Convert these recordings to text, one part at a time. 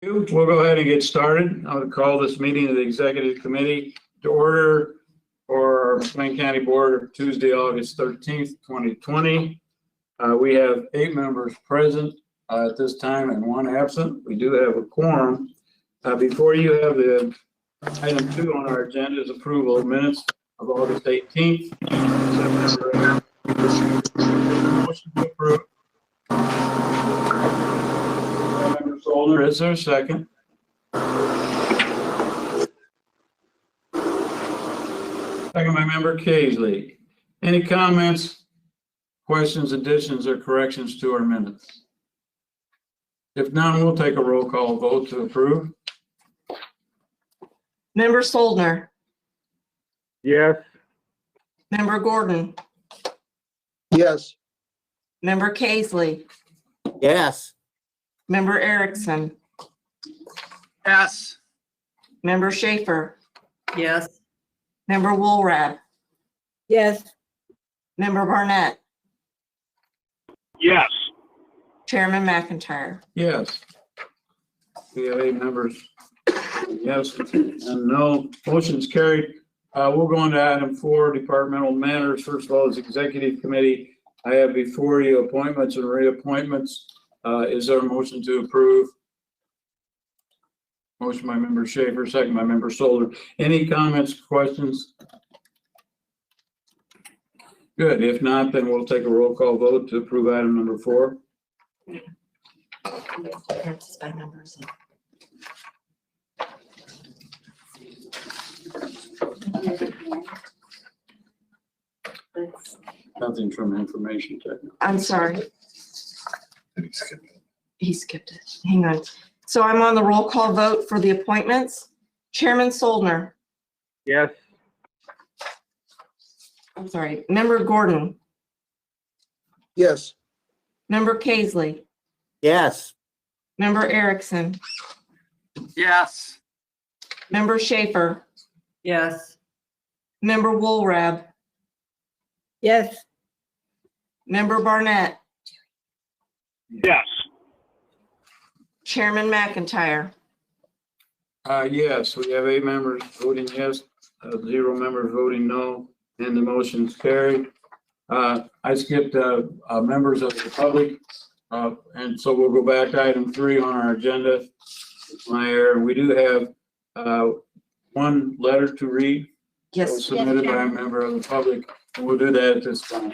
We'll go ahead and get started. I would call this meeting of the Executive Committee to order for our McLean County Board Tuesday, August 13th, 2020. We have 8 members present at this time and 1 absent. We do have a quorum. Before you have the item 2 on our agenda is approval of minutes of August 18th. Motion to approve. Member Solder, is there a second? Second by Member Casely. Any comments, questions, additions, or corrections to our minutes? If none, we'll take a roll call vote to approve. Member Soldner. Yes. Member Gordon. Yes. Member Casely. Yes. Member Erickson. Yes. Member Schaefer. Yes. Member Woolrab. Yes. Member Barnett. Yes. Chairman McIntyre. Yes. We have 8 members. Yes and no. Motion's carried. We'll go on to item 4, departmental matters. First of all, as Executive Committee, I have before you appointments and reappointments. Is there a motion to approve? Motion by Member Schaefer, second by Member Solder. Any comments, questions? Good. If not, then we'll take a roll call vote to approve item number 4. Nothing from information technology. I'm sorry. He skipped it. Hang on. So I'm on the roll call vote for the appointments. Chairman Soldner. Yes. I'm sorry. Member Gordon. Yes. Member Casely. Yes. Member Erickson. Yes. Member Schaefer. Yes. Member Woolrab. Yes. Member Barnett. Yes. Chairman McIntyre. Yes, we have 8 members voting yes, 0 members voting no, and the motion's carried. I skipped members of the public, and so we'll go back to item 3 on our agenda. It's my error. We do have 1 letter to read. Yes. That was submitted by a member of the public, and we'll do that at this time.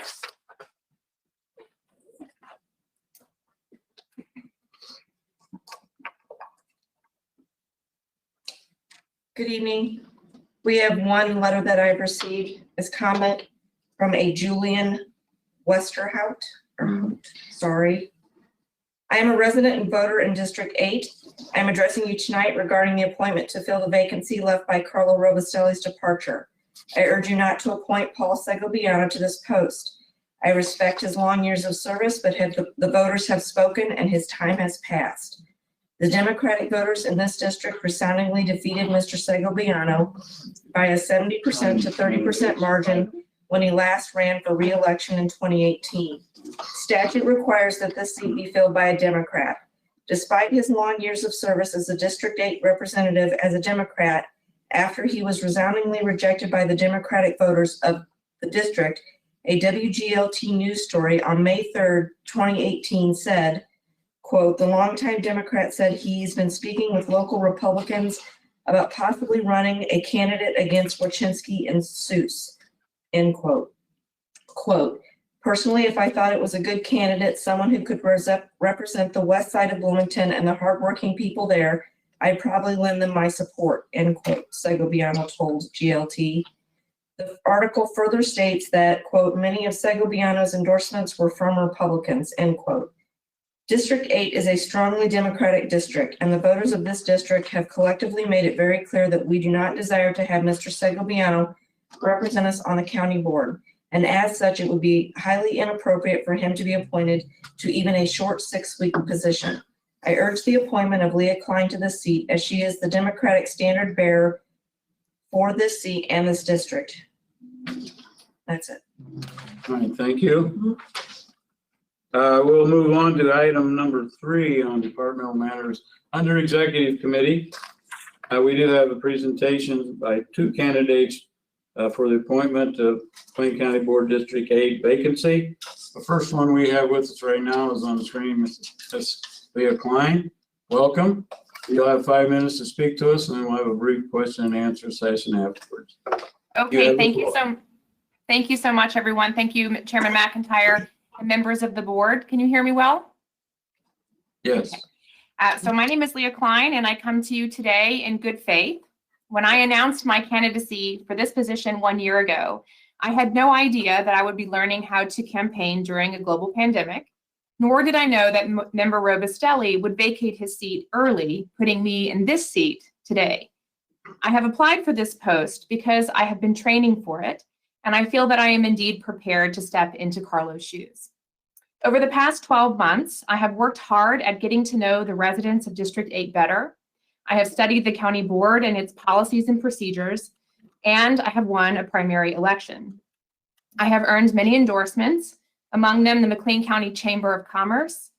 Good evening. We have 1 letter that I've received as comment from a Julian Westerhout. Sorry. I am a resident and voter in District 8. I am addressing you tonight regarding the appointment to fill the vacancy left by Carlo Robustelli's departure. I urge you not to appoint Paul Segoviano to this post. I respect his long years of service, but the voters have spoken and his time has passed. The Democratic voters in this district resoundingly defeated Mr. Segoviano by a 70% to 30% margin when he last ran for re-election in 2018. Statute requires that this seat be filled by a Democrat. Despite his long years of service as a District 8 representative as a Democrat, after he was resoundingly rejected by the Democratic voters of the district, a WGLT news story on May 3rd, 2018 said, quote, the longtime Democrat said he's been speaking with local Republicans about possibly running a candidate against Wachinski and Seuss, end quote. Quote, personally, if I thought it was a good candidate, someone who could represent the west side of Bloomington and the hardworking people there, I'd probably lend them my support, end quote, Segoviano told GLT. The article further states that, quote, many of Segoviano's endorsements were from Republicans, end quote. District 8 is a strongly Democratic district, and the voters of this district have collectively made it very clear that we do not desire to have Mr. Segoviano represent us on the county board. And as such, it would be highly inappropriate for him to be appointed to even a short 6-week position. I urge the appointment of Leah Klein to this seat as she is the Democratic standard bearer for this seat and this district. That's it. All right, thank you. We'll move on to item number 3 on departmental matters under executive committee. We do have a presentation by 2 candidates for the appointment of Mclean County Board District 8 vacancy. The first one we have with us right now is on the screen, Ms. Leah Klein. Welcome. You'll have 5 minutes to speak to us, and then we'll have a brief question and answer session afterwards. Okay, thank you so much, everyone. Thank you, Chairman McIntyre and members of the board. Can you hear me well? Yes. So my name is Leah Klein, and I come to you today in good faith. When I announced my candidacy for this position 1 year ago, I had no idea that I would be learning how to campaign during a global pandemic, nor did I know that Member Robustelli would vacate his seat early, putting me in this seat today. I have applied for this post because I have been training for it, and I feel that I am indeed prepared to step into Carlo's shoes. Over the past 12 months, I have worked hard at getting to know the residents of District 8 better. I have studied the county board and its policies and procedures, and I have won a primary election. I have earned many endorsements, among them the McLean County Chamber of Commerce,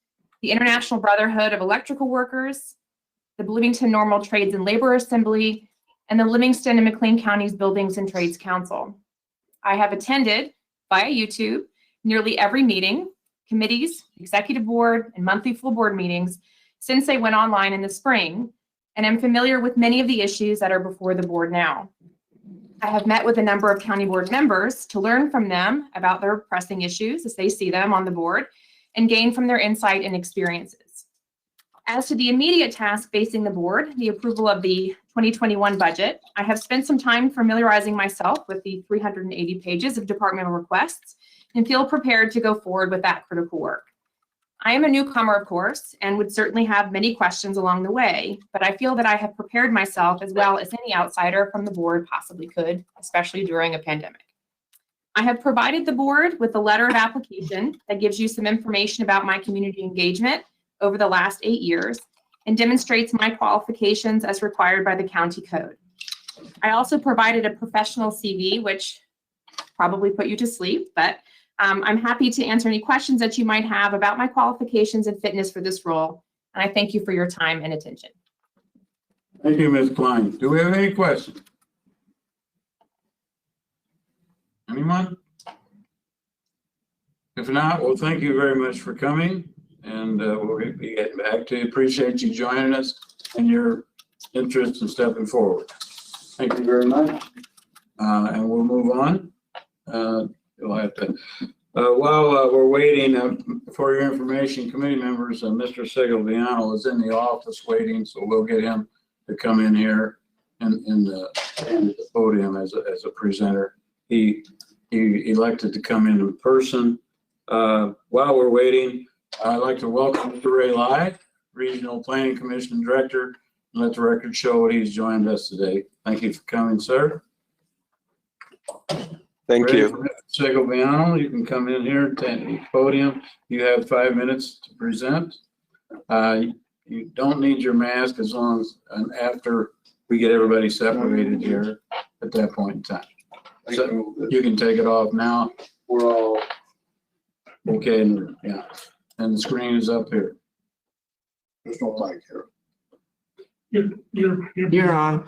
the International Brotherhood of Electrical Workers, the Bloomington Normal Trades and Labor Assembly, and the Livingston and McLean Counties Buildings and Trades Council. I have attended via YouTube nearly every meeting, committees, executive board, and monthly full board meetings since they went online in the spring, and am familiar with many of the issues that are before the board now. I have met with a number of county board members to learn from them about their pressing issues as they see them on the board and gain from their insight and experiences. As to the immediate task facing the board, the approval of the 2021 budget, I have spent some time familiarizing myself with the 380 pages of departmental requests and feel prepared to go forward with that critical work. I am a newcomer, of course, and would certainly have many questions along the way, but I feel that I have prepared myself as well as any outsider from the board possibly could, especially during a pandemic. I have provided the board with a letter of application that gives you some information about my community engagement over the last 8 years and demonstrates my qualifications as required by the county code. I also provided a professional CV, which probably put you to sleep, but I'm happy to answer any questions that you might have about my qualifications and fitness for this role. And I thank you for your time and attention. Thank you, Ms. Klein. Do we have any questions? Anyone? If not, well, thank you very much for coming, and we'll be getting back to you. Appreciate you joining us and your interest in stepping forward. Thank you very much. And we'll move on. You'll have to, while we're waiting for your information, committee members, Mr. Segoviano is in the office waiting, so we'll get him to come in here and at the podium as a presenter. He elected to come in person. While we're waiting, I'd like to welcome Mr. Ray Lyde, Regional Planning Commission Director, and let the record show what he's joined us today. Thank you for coming, sir. Thank you. Segoviano, you can come in here to the podium. You have 5 minutes to present. You don't need your mask as long as after we get everybody separated here at that point in time. So you can take it off now. We're all okay. Yeah, and the screen is up here. There's no mic here. You're on.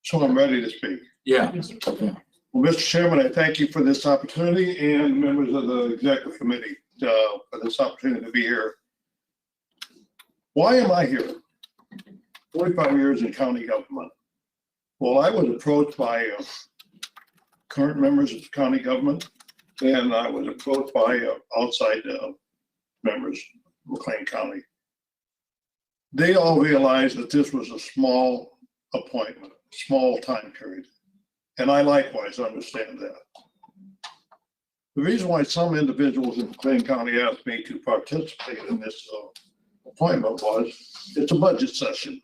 So I'm ready to speak. Yeah. Okay. Well, Mr. Chairman, I thank you for this opportunity and members of the executive committee for this opportunity to be here. Why am I here? 45 years in county government. Well, I was approached by current members of the county government, and I was approached by outside members of McLean County. They all realized that this was a small appointment, small time period. And I likewise understand that. The reason why some individuals in McLean County asked me to participate in this appointment was it's a budget session.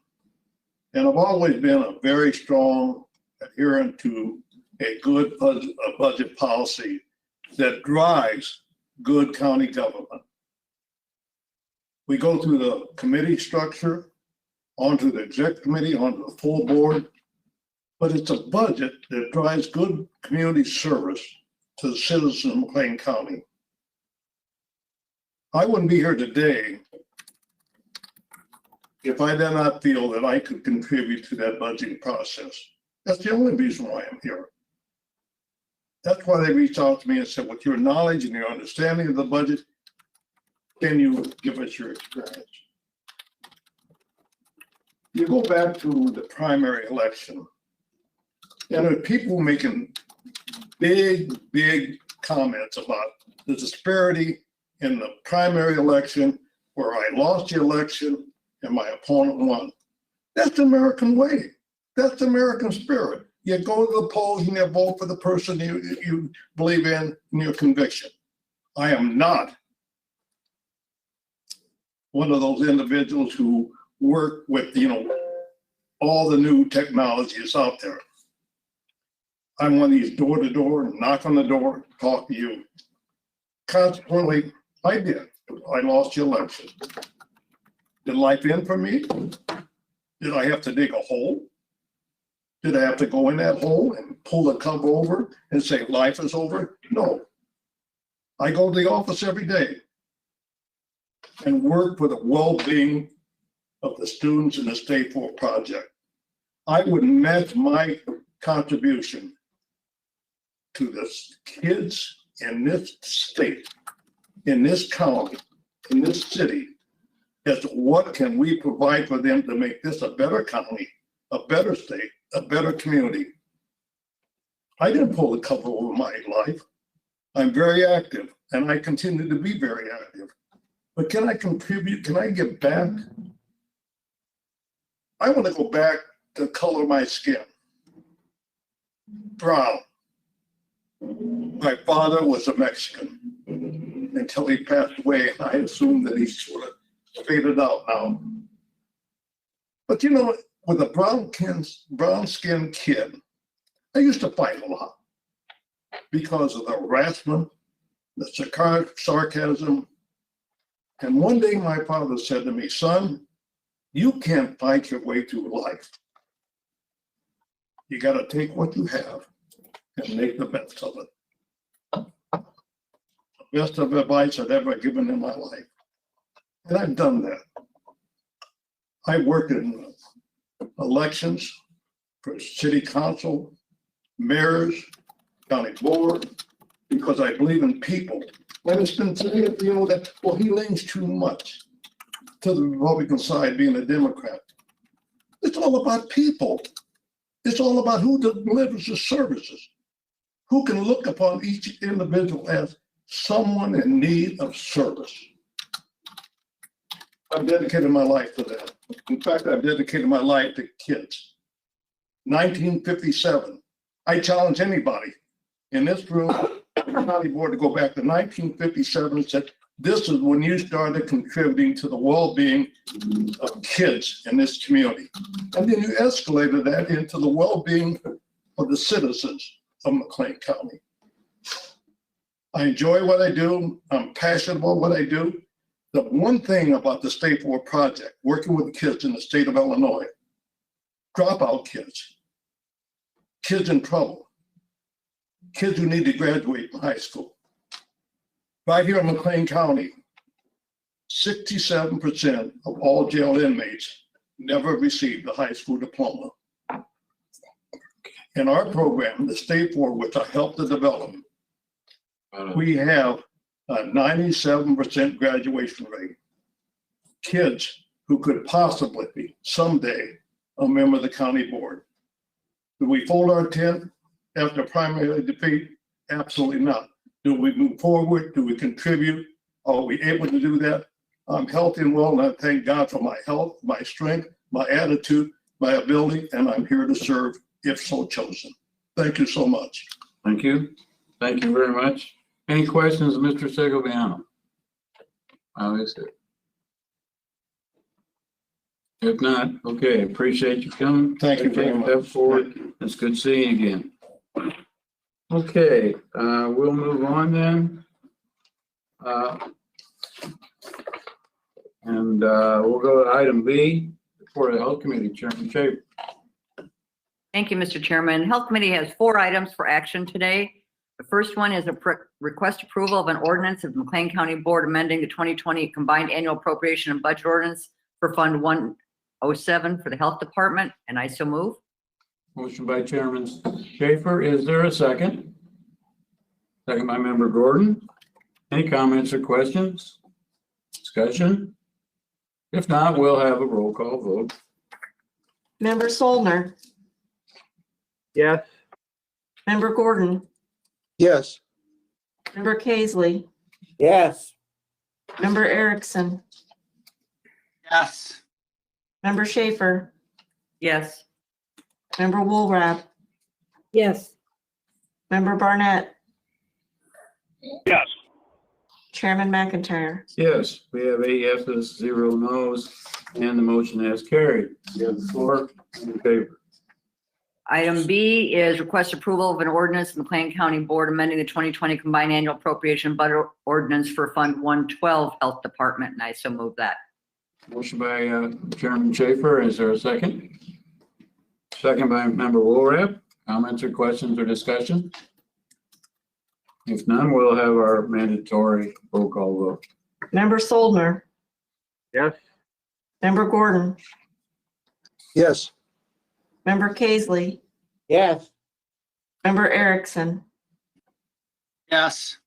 And I've always been a very strong adherent to a good budget policy that drives good county government. We go through the committee structure, onto the exec committee, onto the full board, but it's a budget that drives good community service to the citizens of McLean County. I wouldn't be here today if I did not feel that I could contribute to that budgeting process. That's the only reason why I'm here. That's why they reached out to me and said, with your knowledge and your understanding of the budget, can you give us your experience? You go back to the primary election, and there are people making big comments about the disparity in the primary election where I lost the election and my opponent won. That's the American way. That's the American spirit. You go to the polls and you vote for the person you believe in your conviction. I am not one of those individuals who work with, all the new technologies out there. I'm one of these door-to-door, knock on the door, talk to you. Consequently, I did. I lost the election. Did life end for me? Did I have to dig a hole? Did I have to go in that hole and pull the cover over and say life is over? No. I go to the office every day and work for the well-being of the students in the State Forward project. I would match my contribution to the kids in this state, in this county, in this city, as to what can we provide for them to make this a better county, a better state, a better community. I didn't pull the cover over my life. I'm very active, and I continue to be very active. But can I contribute? Can I give back? I want to go back to the color of my skin. Brown. My father was a Mexican until he passed away. I assume that he's sort of faded out now. But with a brown-skinned kid, I used to fight a lot because of the harassment, the sarcasm. And one day my father said to me, son, you can't fight your way through life. You got to take what you have and make the best of it. The best of advice I've ever given in my life. And I've done that. I worked in elections for city council, mayors, county board, because I believe in people. And it's been said, that, well, he leans too much to the Republican side being a Democrat. It's all about people. It's all about who delivers the services, who can look upon each individual as someone in need of service. I've dedicated my life to that. In fact, I've dedicated my life to kids. 1957, I challenge anybody in this room, the county board, to go back to 1957 and say, this is when you started contributing to the well-being of kids in this community. And then you escalated that into the well-being of the citizens of McLean County. I enjoy what I do. I'm passionate about what I do. The one thing about the State Forward project, working with kids in the state of Illinois, dropout kids, kids in trouble, kids who need to graduate from high school. Right here in McLean County, 67% of all jail inmates never received a high school diploma. In our program, the State Forward, which I helped to develop, we have a 97% graduation rate. Kids who could possibly be someday a member of the county board. Do we fold our tent after primary defeat? Absolutely not. Do we move forward? Do we contribute? Are we able to do that? I'm healthy and well, and I thank God for my health, my strength, my attitude, my ability, and I'm here to serve if so chosen. Thank you so much. Thank you. Thank you very much. Any questions, Mr. Segoviano? Obviously. If not, okay, appreciate you coming. Thank you very much. Step forward. It's good seeing you again. Okay, we'll move on then. We'll go to item B, for the Health Committee, Chairman Shaver. Thank you, Mr. Chairman. Health Committee has 4 items for action today. The first one is a request approval of an ordinance of the Mclane County Board amending the 2020 combined annual appropriation and budget ordinance for Fund 107 for the Health Department, and I so move. Motion by Chairman Schaefer. Is there a second? Second by Member Gordon. Any comments or questions? Discussion? If not, we'll have a roll call vote. Member Soldner, Yes. Member Gordon, Yes. Member Kaisley, Yes. Member Erickson, Yes. Member Schaefer, Yes. Member Woolrab, Yes. Member Barnett, Yes. Chairman McIntyre. Yes, we have 8 yeses, 0 nos, and the motion has carried. You have the floor in favor. Item B is request approval of an ordinance of the Mclane County Board amending the 2020 combined annual appropriation budget ordinance for Fund 112 Health Department, and I so move that. Motion by Chairman Schaefer. Is there a second? Second by Member Woolrab. Comments or questions or discussion? If none, we'll have our mandatory roll call vote. Member Soldner, Yes. Member Gordon, Yes. Member Kaisley, Yes. Member Erickson, Yes.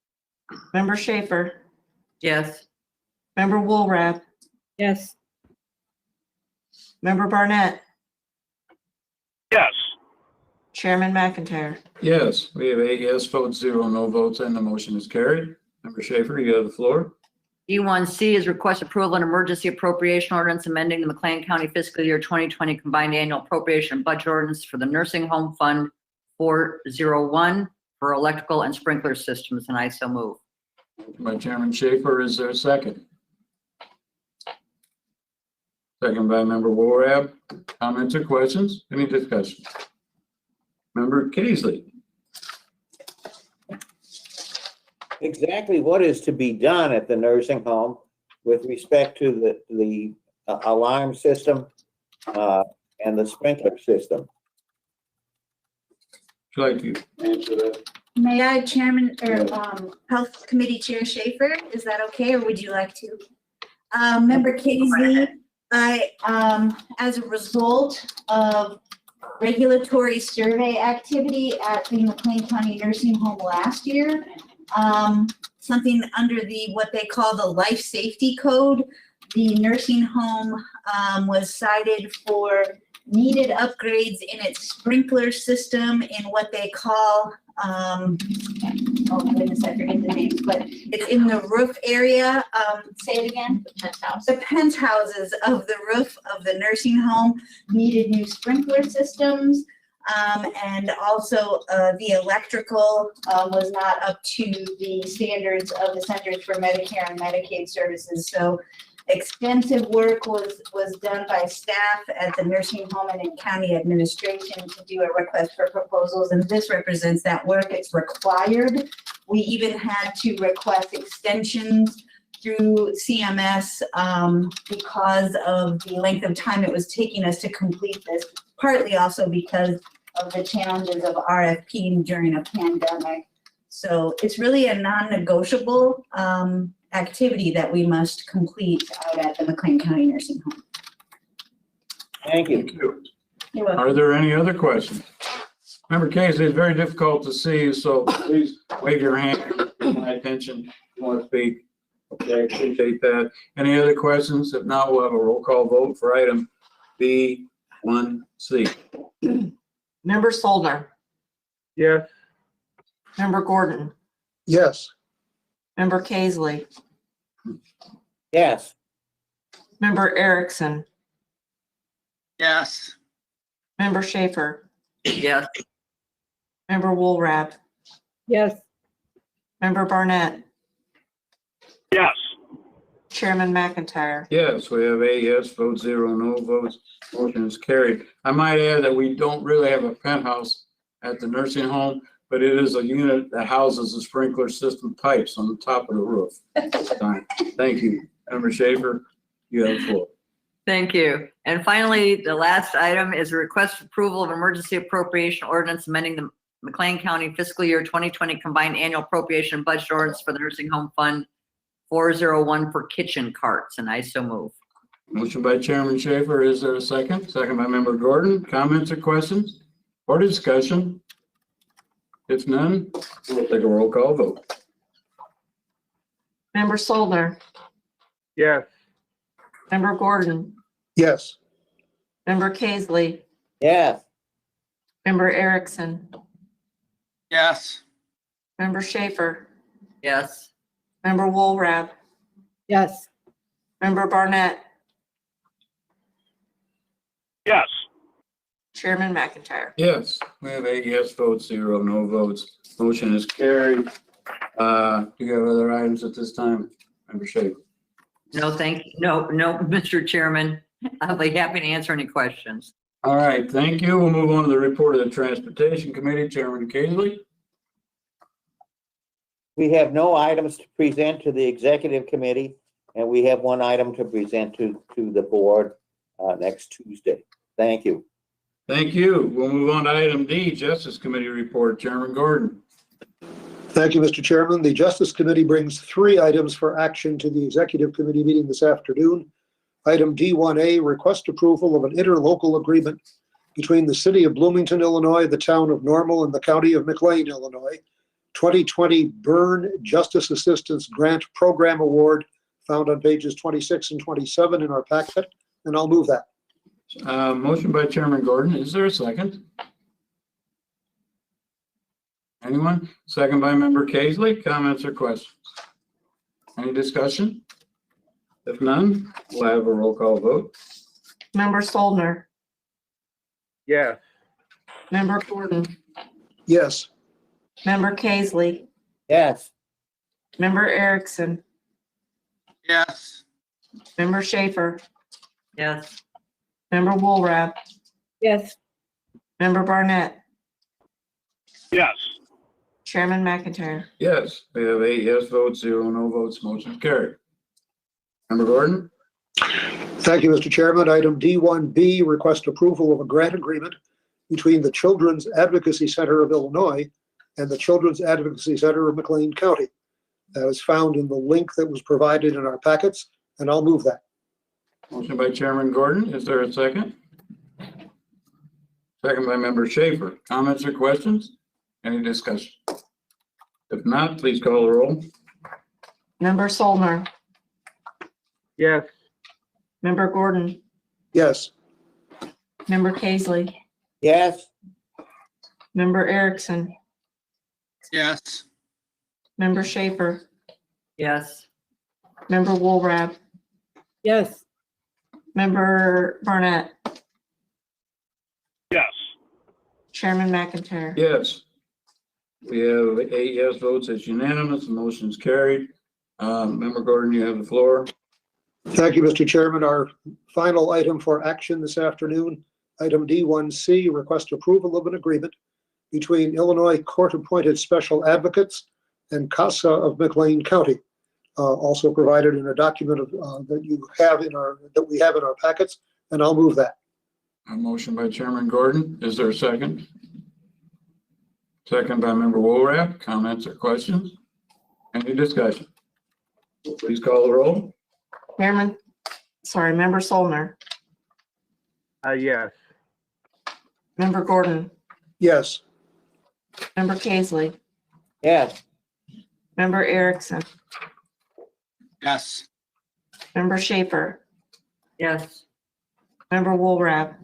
Member Schaefer, Yes. Member Woolrab, Yes. Member Barnett, Yes. Chairman McIntyre. Yes, we have 8 yes votes, 0 no votes, and the motion is carried. Member Schaefer, you have the floor. E1C is request approval and emergency appropriation ordinance amending the Mclane County fiscal year 2020 combined annual appropriation and budget ordinance for the Nursing Home Fund 401 for electrical and sprinkler systems, and I so move. Motion by Chairman Schaefer. Is there a second? Second by Member Woolrab. Comments or questions? Any discussion? Member Kaisley. Exactly what is to be done at the nursing home with respect to the alarm system and the sprinkler system? Would you like to answer that? May I, Chairman, or Health Committee Chair Schaefer, is that okay, or would you like to? Member Kaisley, as a result of regulatory survey activity at the Mclane County Nursing Home last year, something under what they call the Life Safety Code, the nursing home was cited for needed upgrades in its sprinkler system in what they call, oh goodness, I forget the names, but it's in the roof area. Say it again. The penthouse. The penthouses of the roof of the nursing home needed new sprinkler systems. And also the electrical was not up to the standards of the Centers for Medicare and Medicaid Services. So extensive work was done by staff at the nursing home and in county administration to do a request for proposals, and this represents that work. It's required. We even had to request extensions through CMS because of the length of time it was taking us to complete this, partly also because of the challenges of RFP during a pandemic. So it's really a non-negotiable activity that we must complete out at the Mclane County Nursing Home. Thank you. Thank you. You're welcome. Are there any other questions? Member Kaisley, it's very difficult to see you, so please wave your hand to my attention if you want to speak. Okay, I appreciate that. Any other questions? If not, we'll have a roll call vote for item B1C. Member Soldner, Yes. Member Gordon, Yes. Member Kaisley, Yes. Member Erickson, Yes. Member Schaefer, Yes. Member Woolrab, Yes. Member Barnett, Yes. Chairman McIntyre. Yes, we have 8 yes votes, 0 no votes. Motion is carried. I might add that we don't really have a penthouse at the nursing home, but it is a unit that houses the sprinkler system pipes on the top of the roof. Thank you. Member Schaefer, you have the floor. Thank you. And finally, the last item is a request for approval of emergency appropriation ordinance amending the McLean County Fiscal Year 2020 Combined Annual Appropriation Budget Ordinance for the Nursing Home Fund 401 for kitchen carts, and I so move. Motion by Chairman Schaefer. Is there a second? Second by Member Gordon. Comments or questions or discussion? If none, we'll take a roll call vote. Member Solner, Yes. Member Gordon, Yes. Member Kaisley, Yes. Member Erickson, Yes. Member Schaefer, Yes. Member Woolrab, yes, Member Barnett, Yes. Chairman McIntyre. Yes, we have 8 yes votes, 0 no votes. Motion is carried. Do you have other items at this time? Member Schaefer? No, thank you. No, Mr. Chairman. I'll be happy to answer any questions. All right, thank you. We'll move on to the report of the Transportation Committee. Chairman Kaisley? We have no items to present to the executive committee, and we have one item to present to the board next Tuesday. Thank you. Thank you. We'll move on to item D, Justice Committee report. Chairman Gordon? Thank you, Mr. Chairman. The Justice Committee brings 3 items for action to the Executive Committee meeting this afternoon. Item D1A, request approval of an interlocal agreement between the City of Bloomington, Illinois, the Town of Normal, and the County of Mclane, Illinois. 2020 Burn Justice Assistance Grant Program Award, found on pages 26 and 27 in our packet, and I'll move that. Motion by Chairman Gordon. Is there a second? Anyone? Second by Member Kaisley. Comments or questions? Any discussion? If none, we'll have a roll call vote. Member Solner, Yes. Member Gordon, Yes. Member Kaisley, Yes. Member Erickson, Yes. Member Schaefer, Yes. Member Woolrab, yes, Member Barnett, Yes. Chairman McIntyre. Yes, we have 8 yes votes, 0 no votes. Motion carried. Member Gordon? Thank you, Mr. Chairman. Item D1B, request approval of a grant agreement between the Children's Advocacy Center of Illinois and the Children's Advocacy Center of McLean County. That is found in the link that was provided in our packets, and I'll move that. Motion by Chairman Gordon. Is there a second? Second by Member Schaefer. Comments or questions? Any discussion? If not, please call the roll. Member Solner, Yes. Member Gordon, Yes. Member Kaisley, Yes. Member Erickson, Yes. Member Schaefer, Yes. Member Woolrab, yes, Member Barnett, Yes. Chairman McIntyre. Yes. We have 8 yes votes. It's unanimous. The motion's carried. Member Gordon, you have the floor. Thank you, Mr. Chairman. Our final item for action this afternoon, item D1C, request approval of an agreement between Illinois Court-Appointed Special Advocates and CASA of McLean County. Also provided in a document that we have in our packets, and I'll move that. A motion by Chairman Gordon. Is there a second? Second by Member Woolrab. Comments or questions? Any discussion? Please call the roll. Member Solner, Yes. Member Gordon, Yes. Member Kaisley, Yes. Member Erickson, Yes. Member Schaefer, Yes. Member Woolrab,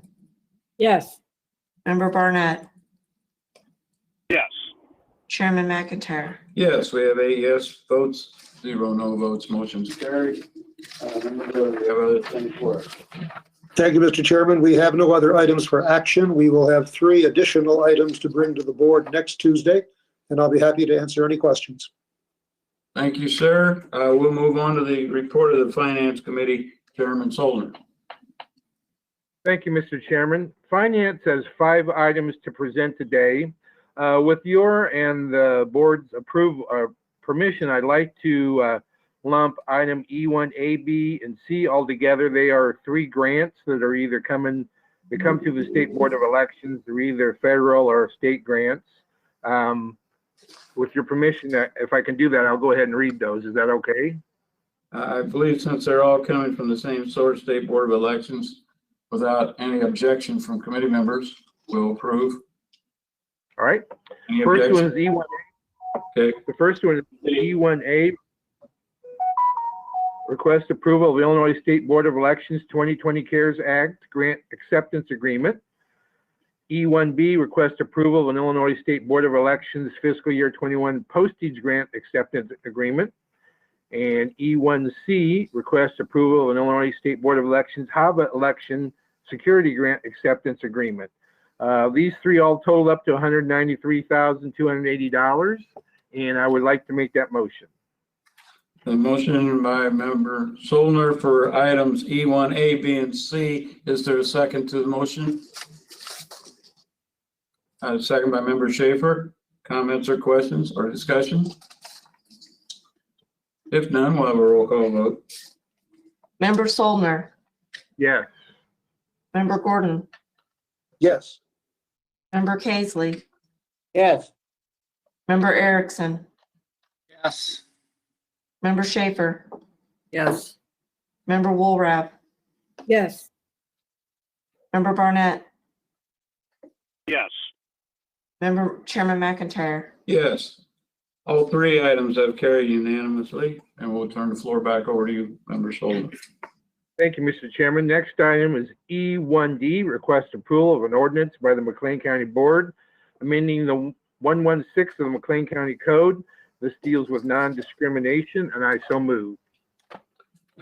yes, Member Barnett, Yes. Chairman McIntyre. Yes, we have 8 yes votes, 0 no votes. Motion's carried. Member Gordon, we have other things for us. Thank you, Mr. Chairman. We have no other items for action. We will have 3 additional items to bring to the board next Tuesday, and I'll be happy to answer any questions. Thank you, sir. We'll move on to the report of the Finance Committee. Chairman Solner. Thank you, Mr. Chairman. Finance has 5 items to present today. With your and the board's permission, I'd like to lump item E1, A, B, and C all together. They are 3 grants that are either come through the State Board of Elections. They're either federal or state grants. With your permission, if I can do that, I'll go ahead and read those. Is that okay? I believe since they're all coming from the same source, State Board of Elections, without any objection from committee members, we'll approve. All right. Any First one objection? is E1. Okay, The first one is E1A. Request approval of the Illinois State Board of Elections 2020 CARES Act Grant Acceptance Agreement. E1B, request approval of an Illinois State Board of Elections fiscal year 21 postage grant acceptance agreement. And E1C, request approval of an Illinois State Board of Elections HAVA election security grant acceptance agreement. These three all total up to $193,280, and I would like to make that motion. the motion by member Solner for items E1A, B, and C. Is there a second to the motion? Second by member Schaefer. Comments or questions or discussion? If none, we'll have a roll call vote. Member Solner, Yes. Member Gordon, Yes. Member Kaisley, Yes. Member Erickson, Yes. Member Schaefer, Yes. Member Woolrab, Yes. Member Barnett, Yes. Member Chairman McIntyre. Yes. All three items have carried unanimously, and we'll turn the floor back over to you, member Solner. Thank you, Mr. Chairman. Next item is E1D, request approval of an ordinance by the McLean County Board, amending the 116 of the McLean County Code. This deals with non-discrimination, and I so move.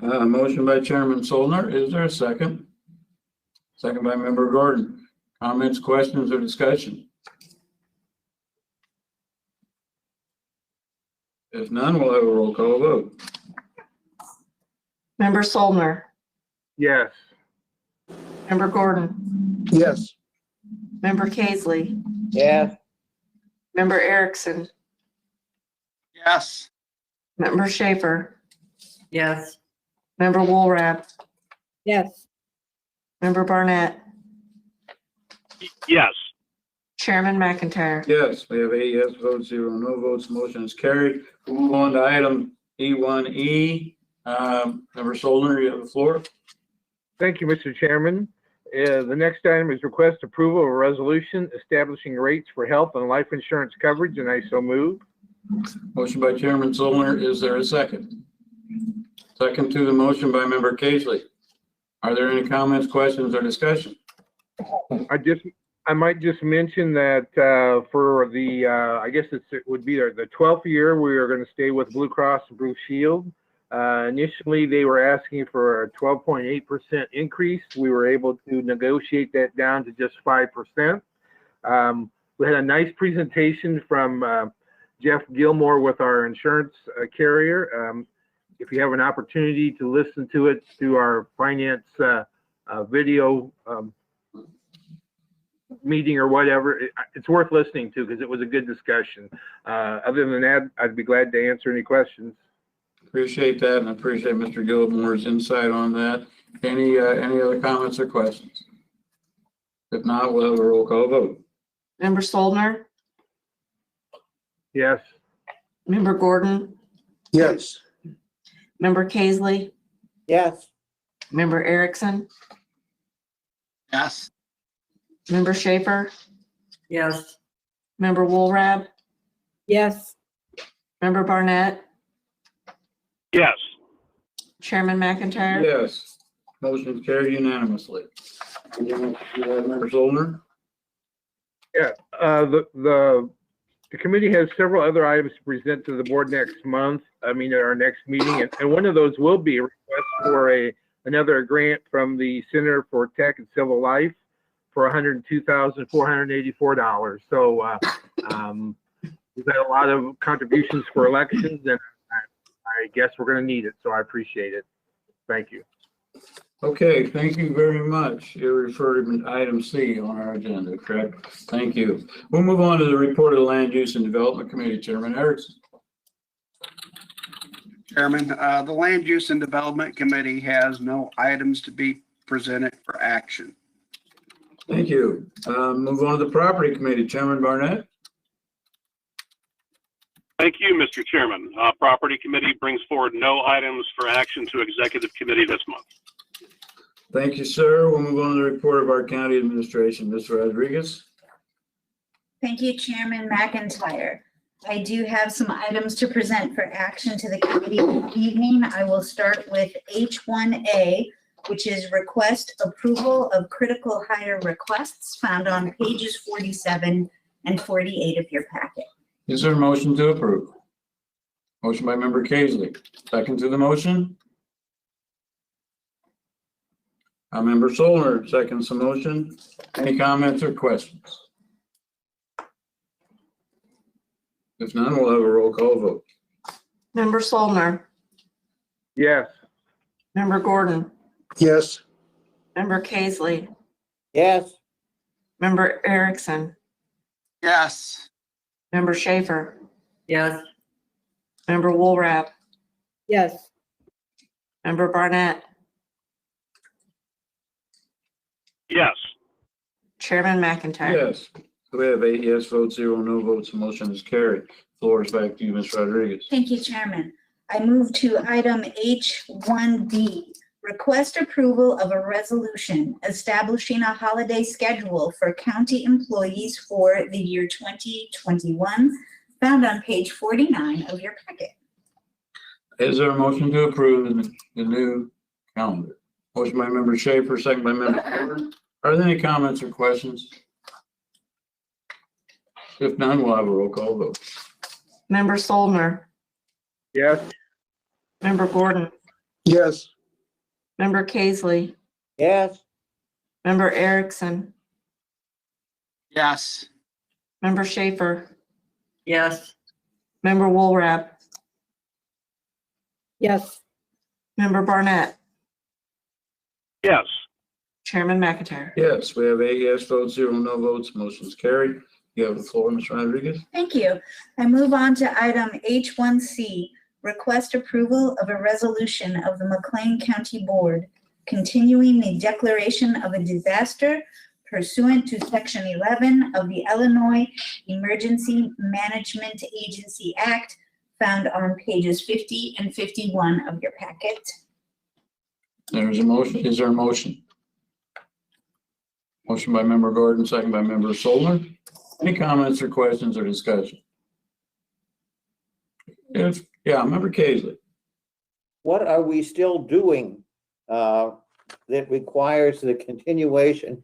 Motion by Chairman Solner. Is there a second? Second by member Gordon. Comments, questions, or discussion? If none, we'll have a roll call vote. Member Solner, Yes. Member Gordon, Yes. Member Kaisley, Yes. Member Erickson, Yes. Member Schaefer, Yes. Member Woolrab, Yes. Member Barnett, Yes. Chairman McIntyre. Yes, we have 8 yes votes, 0 no votes. Motion is carried. We'll move on to item E1E. Member Solner, you have the floor. Thank you, Mr. Chairman. The next item is request approval of a resolution establishing rates for health and life insurance coverage, and I so move. Motion by Chairman Solner. Is there a second? Second to the motion by member Kaisley. Are there any comments, questions, or discussion? I might just mention that for the, I guess it would be the 12th year, we are going to stay with Blue Cross and Blue Shield. Initially, they were asking for a 12.8% increase. We were able to negotiate that down to just 5%. We had a nice presentation from Jeff Gilmore with our insurance carrier. If you have an opportunity to listen to it through our finance video meeting or whatever, it's worth listening to because it was a good discussion. Other than that, I'd be glad to answer any questions. Appreciate that, and I appreciate Mr. Gilmore's insight on that. Any other comments or questions? If not, we'll have a roll call vote. Member Solner, Yes. Member Gordon, Yes. Member Kaisley, Yes. Member Erickson, Yes. Member Schaefer, Yes. Member Woolrab, Yes. Member Barnett, Yes. Chairman McIntyre. Yes, motion carried unanimously. Member Solner? Yeah, the committee has several other items to present to the board next month. At our next meeting, and one of those will be a request for another grant from the Center for Tech and Civil Life for $102,484. So we've had a lot of contributions for elections, and I guess we're going to need it. So I appreciate it. Thank you. Okay, thank you very much. You referred to item C on our agenda, correct? Thank you. We'll move on to the report of the Land Use and Development Committee, Chairman Erickson. Chairman, the Land Use and Development Committee has no items to be presented for action. Thank you. Move on to the Property Committee, Chairman Barnett. Thank you, Mr. Chairman. Property Committee brings forward no items for action to Executive Committee this month. Thank you, sir. We'll move on to the report of our county administration. Ms. Rodriguez? Thank you, Chairman McIntyre. I do have some items to present for action to the committee this evening. I will start with H1A, which is request approval of critical hire requests found on pages 47 and 48 of your packet. Is there a motion to approve? Motion by member Kaisley. Second to the motion? Member Solner seconds the motion. Any comments or questions? If none, we'll have a roll call vote. Member Solner, Yes. Member Gordon, Yes. Member Kaisley, Yes. Member Erickson, Yes. Member Schaefer, Yes. Member Woolrab, yes, Member Barnett, Yes. Chairman McIntyre. Yes. We have 8 yes votes, 0 no votes. The motion is carried. Floor is back to you, Ms. Rodriguez. Thank you, Chairman. I move to item H1D, request approval of a resolution establishing a holiday schedule for county employees for the year 2021, found on page 49 of your packet. Is there a motion to approve the new calendar? Motion by member Schaefer, second by member Gordon. Are there any comments or questions? If none, we'll have a roll call vote. Member Solner, Yes. Member Gordon, Yes. Member Kaisley, Yes. Member Erickson, Yes. Member Schaefer, Yes. Member Woolrab, yes, Member Barnett, Yes. Chairman McIntyre. Yes, we have 8 yes votes, 0 no votes. Motion is carried. You have the floor, Ms. Rodriguez. Thank you. I move on to item H1C, request approval of a resolution of the McLean County Board continuing the declaration of a disaster pursuant to Section 11 of the Illinois Emergency Management Agency Act, found on pages 50 and 51 of your packet. There's a motion. Is there a motion? Motion by member Gordon, second by member Solner. Any comments or questions or discussion? Member Kaisley. What are we still doing that requires the continuation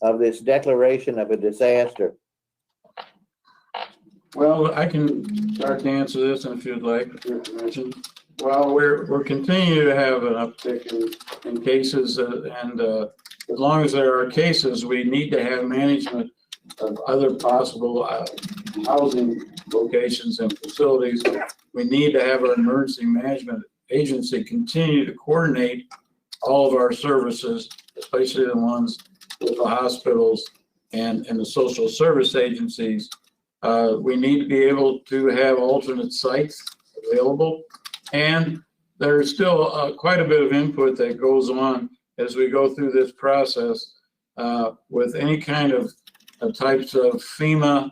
of this declaration of a disaster? Well, I can start to answer this if you'd like, with your permission. Well, we're continuing to have an uptick in cases, and as long as there are cases, we need to have management of other possible housing locations and facilities. We need to have our emergency management agency continue to coordinate all of our services, especially the ones with the hospitals and the social service agencies. We need to be able to have alternate sites available. And there's still quite a bit of input that goes on as we go through this process with any kind of types of FEMA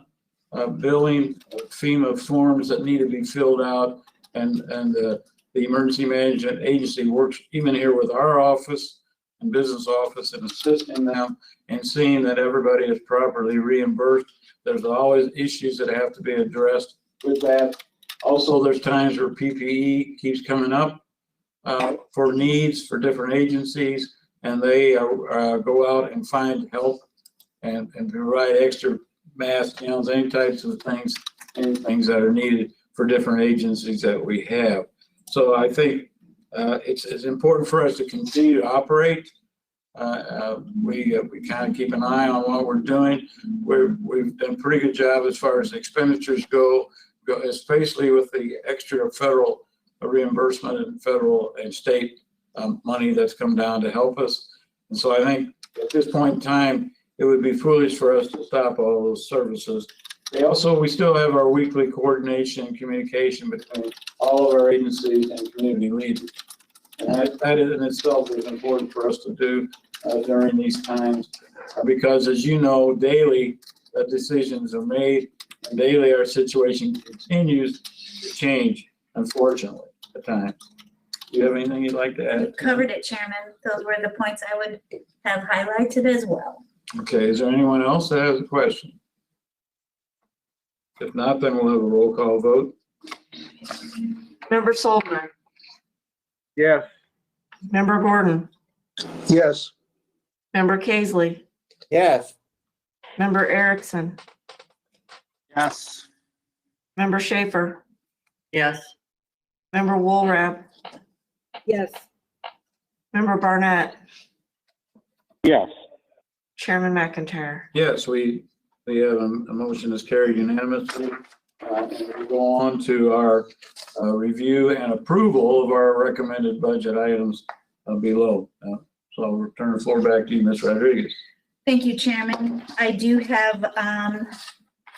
billing, FEMA forms that need to be filled out. And the Emergency Management Agency works even here with our office and business office and assisting them and seeing that everybody is properly reimbursed. There's always issues that have to be addressed with that. Also, there's times where PPE keeps coming up for needs for different agencies, and they go out and find help and provide extra masks, gowns, any types of things, any things that are needed for different agencies that we have. So I think it's important for us to continue to operate. We kind of keep an eye on what we're doing. We've done a pretty good job as far as expenditures go, especially with the extra federal reimbursement and federal and state money that's come down to help us. And so I think at this point in time, it would be foolish for us to stop all those services. We still have our weekly coordination and communication between all of our agencies and community leaders. And that in itself is important for us to do during these times, because as you know, daily decisions are made, and daily our situation continues change, unfortunately, at times. Do you have anything you'd like to You add? covered it, Chairman. Those were the points I would have highlighted as well. Okay, is there anyone else that has a question? If not, then we'll have a roll call vote. Member Solmer, Yes. Member Gordon, Yes. Member Kaisley, Yes. Member Erickson, Yes. Member Schaefer, Yes. Member Woolrab, yes, Member Barnett, Yes. Chairman McIntyre. Yes, we have a motion that's carried unanimously. We go on to our review and approval of our recommended budget items below. So I'll return the floor back to you, Ms. Rodriguez. Thank you, Chairman. I do have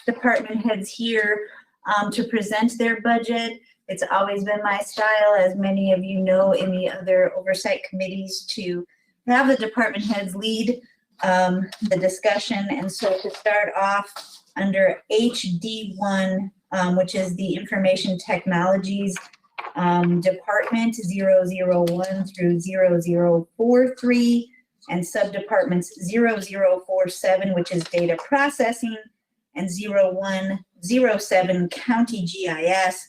department heads here to present their budget. It's always been my style, as many of you know, in the other oversight committees, to have the department heads lead the discussion. And so to start off, under HD1, which is the Information Technologies Department 001 through 0043, and subdepartments 0047, which is Data Processing, and 0107, County GIS,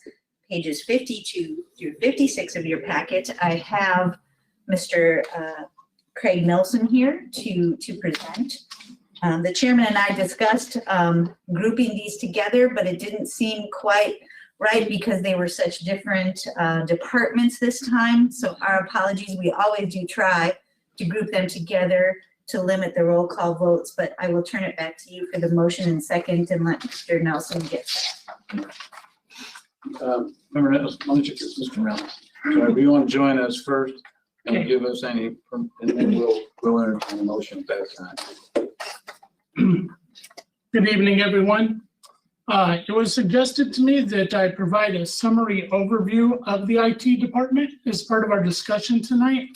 pages 52 through 56 of your packet. I have Mr. Craig Nelson here to present. The chairman and I discussed grouping these together, but it didn't seem quite right because they were such different departments this time. So our apologies. We always do try to group them together to limit the roll call votes, but I will turn it back to you for the motion and second and let Mr. Nelson get Member Nelson, why don't you, Mr. Nelson? So if you want to join us first and give us any, and then we'll entertain a motion at that time. Good evening, everyone. It was suggested to me that I provide a summary overview of the IT department as part of our discussion tonight.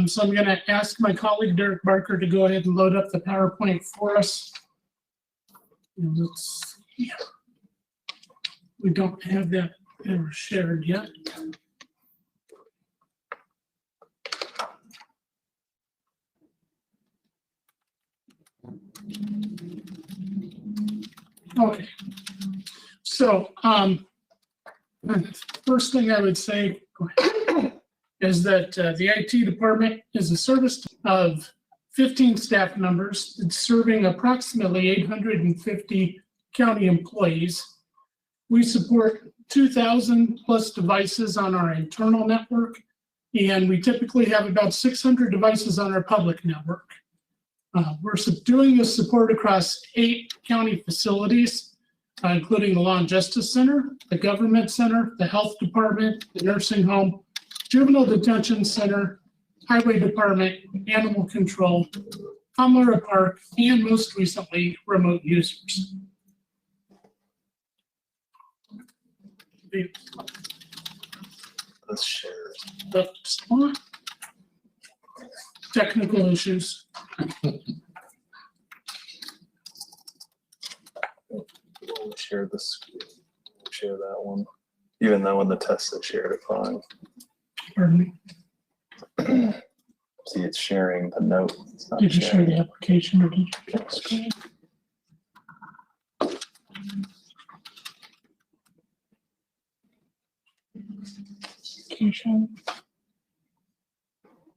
So I'm going to ask my colleague Derek Barker to go ahead and load up the PowerPoint for us. And let's see. We don't have that ever shared yet. Okay, so first thing I would say is that the IT department is a service of 15 staff members. It's serving approximately 850 county employees. We support 2,000 plus devices on our internal network, and we typically have about 600 devices on our public network. We're doing this support across 8 county facilities, including the Law and Justice Center, the Government Center, the Health Department, the Nursing Home, Juvenile Detention Center, Highway Department, Animal Control, Palmyra Park, and most recently, remote users. Let's share. Technical issues. We'll share this. We'll share that one, even though in the test it shared it fine. Pardon me. See, it's sharing the note. It's not Did you share sharing. the application or did you share the screen? Application.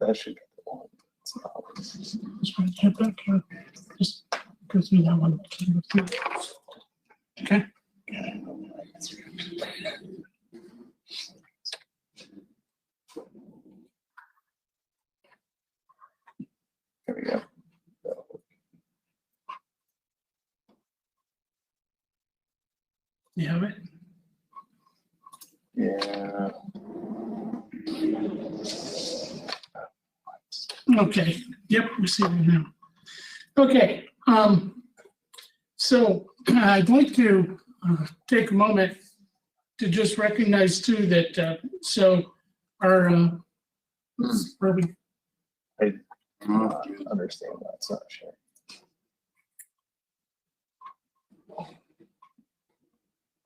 That should be the one. It's not. Just want to get back here. Just go through that one. Okay. There we go. You have it? Yeah. Okay, yep, receiving now. Okay, so I'd like to take a moment to just recognize too that, so our, where we, Understand that it's not sharing.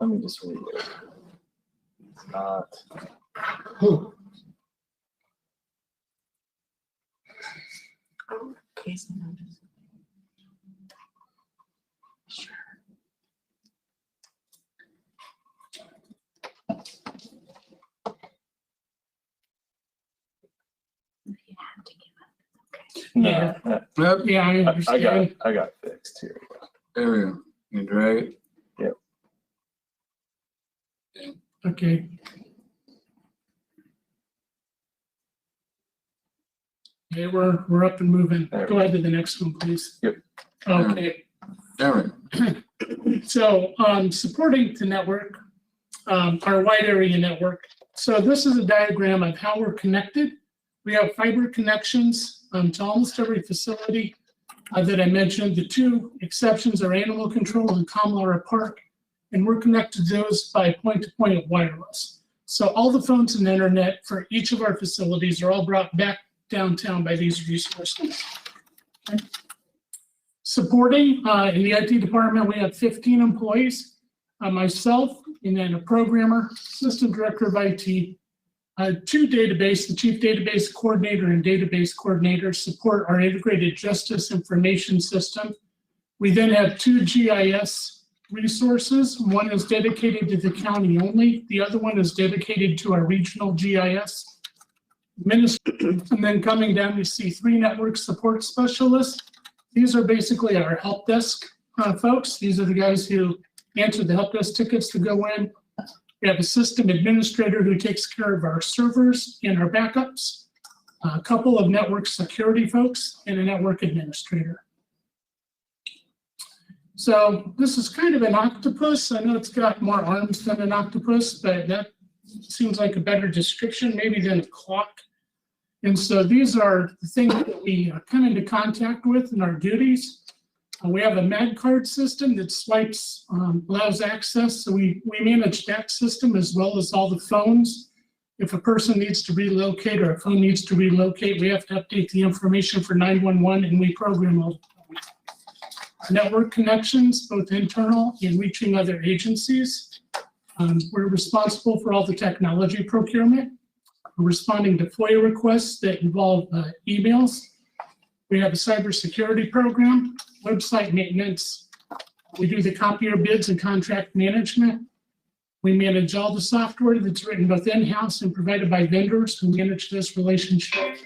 Let me just read it. not. Yeah. No, Yep, Yeah, I I got, understand. I got fixed here. there we go. You drag it. Okay. Okay, we're up and moving. There we Go ahead to the next one, please. Yep. Okay, There we go. so supporting the network, our wide area network. So this is a diagram of how we're connected. We have fiber connections to almost every facility that I mentioned. The two exceptions are animal control and Kamlara Park, and we're connected to those by point-to-point wireless. So all the phones and internet for each of our facilities are all brought back downtown by these resources. Okay. Supporting in the IT department, we have 15 employees, myself, and then a programmer, system director of IT, two database, the chief database coordinator and database coordinator support our integrated justice information system. We then have two GIS resources. One is dedicated to the county only. The other one is dedicated to our regional GIS. And then coming down, you see 3 network support specialists. These are basically our help desk folks. These are the guys who answer the help desk tickets to go in. We have a system administrator who takes care of our servers and our backups, a couple of network security folks, and a network administrator. So this is kind of an octopus. I know it's got more arms than an octopus, but that seems like a better description maybe than a clock. And so these are the things that we come into contact with in our duties. We have a MAD card system that swipes, allows access. So we manage that system as well as all the phones. If a person needs to relocate or a phone needs to relocate, we have to update the information for 911 and we program all the phones. Network connections, both internal and reaching other agencies. We're responsible for all the technology procurement. We're responding to FOIA requests that involve emails. We have a cybersecurity program, website maintenance. We do the copier bids and contract management. We manage all the software that's written both in-house and provided by vendors who manage this relationship.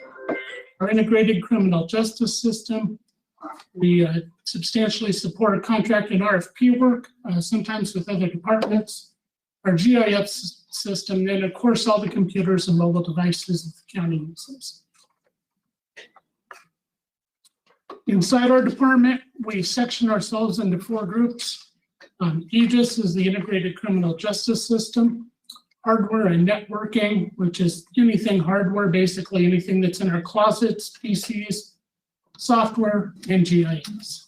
Our integrated criminal justice system. We substantially support contract and RFP work, sometimes with other departments. Our GIS system, and of course, all the computers and mobile devices that the county uses. Inside our department, we section ourselves into 4 groups. Gis is the integrated criminal justice system. Hardware and networking, which is anything hardware, basically anything that's in our closets, PCs, software, and GIS.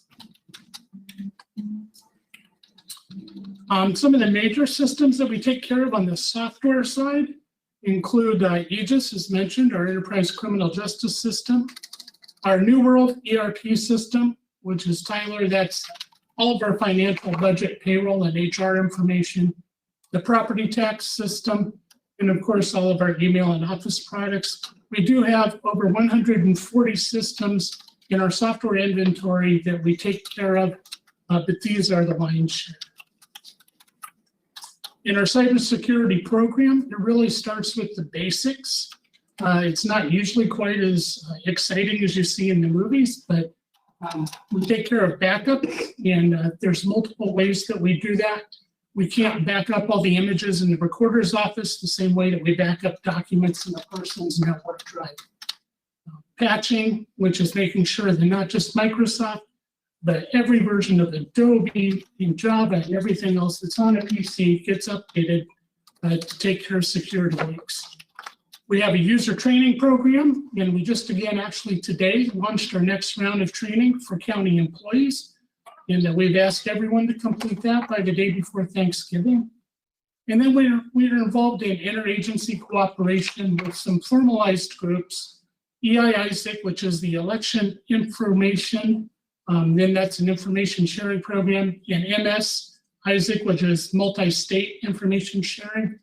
Some of the major systems that we take care of on the software side include Gis, as mentioned, our enterprise criminal justice system, our New World ERP system, which is Tyler, that's all of our financial budget, payroll, and HR information, the property tax system, and of course, all of our email and office products. We do have over 140 systems in our software inventory that we take care of, but these are the lion's share. In our cybersecurity program, it really starts with the basics. It's not usually quite as exciting as you see in the movies, but we take care of backup, and there's multiple ways that we do that. We can't back up all the images in the recorder's office the same way that we back up documents in a person's network drive. Patching, which is making sure that not just Microsoft, but every version of Adobe and Java and everything else that's on a PC gets updated to take care of security leaks. We have a user training program, and we just again actually today launched our next round of training for county employees. And we've asked everyone to complete that by the day before Thanksgiving. And then we're involved in interagency cooperation with some formalized groups, EI-ISAC, which is the election information, then that's an information sharing program, and MS-ISAC, which is multi-state information sharing.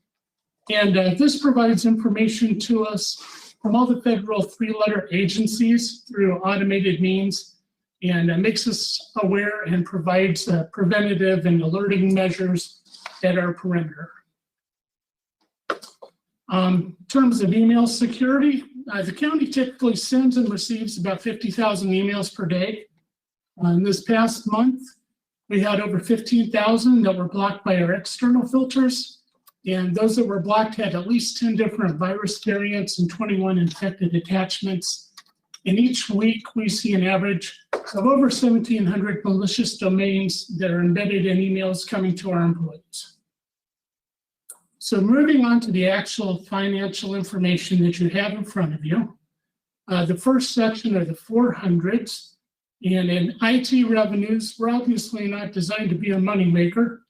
And this provides information to us from all the federal three-letter agencies through automated means, and makes us aware and provides preventative and alerting measures at our perimeter. In terms of email security, the county typically sends and receives about 50,000 emails per day. In this past month, we had over 15,000 that were blocked by our external filters. And those that were blocked had at least 10 different virus variants and 21 infected attachments. And each week we see an average of over 1,700 malicious domains that are embedded in emails coming to our employees. So moving on to the actual financial information that you have in front of you. The first section are the 400s. And in IT revenues, we're obviously not designed to be a moneymaker.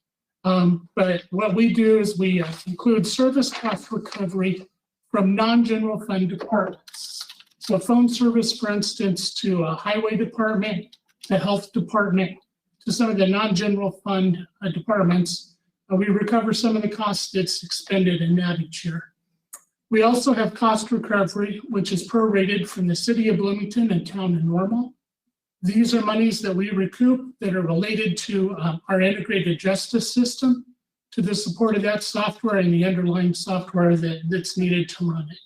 But what we do is we include service cost recovery from non-general fund departments. So phone service, for instance, to a highway department, the health department, to some of the non-general fund departments. We recover some of the costs that's expended in that each year. We also have cost recovery, which is prorated from the city of Bloomington and town of Normal. These are monies that we recoup that are related to our integrated justice system, to the support of that software and the underlying software that's needed to run it.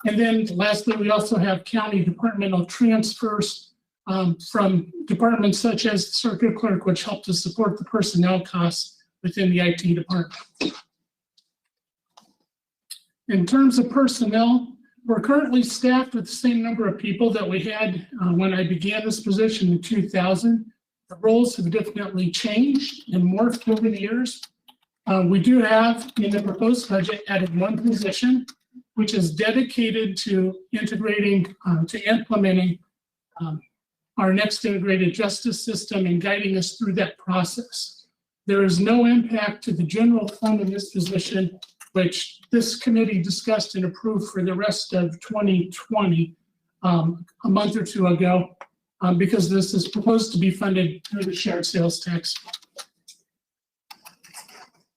And then lastly, we also have county departmental transfers from departments such as circuit clerk, which help to support the personnel costs within the IT department. In terms of personnel, we're currently staffed with the same number of people that we had when I began this position in 2000. The roles have definitely changed and morphed over the years. We do have in the proposed budget added one position, which is dedicated to integrating, to implementing our next integrated justice system and guiding us through that process. There is no impact to the general fund in this position, which this committee discussed and approved for the rest of 2020 a month or two ago, because this is proposed to be funded through the shared sales tax.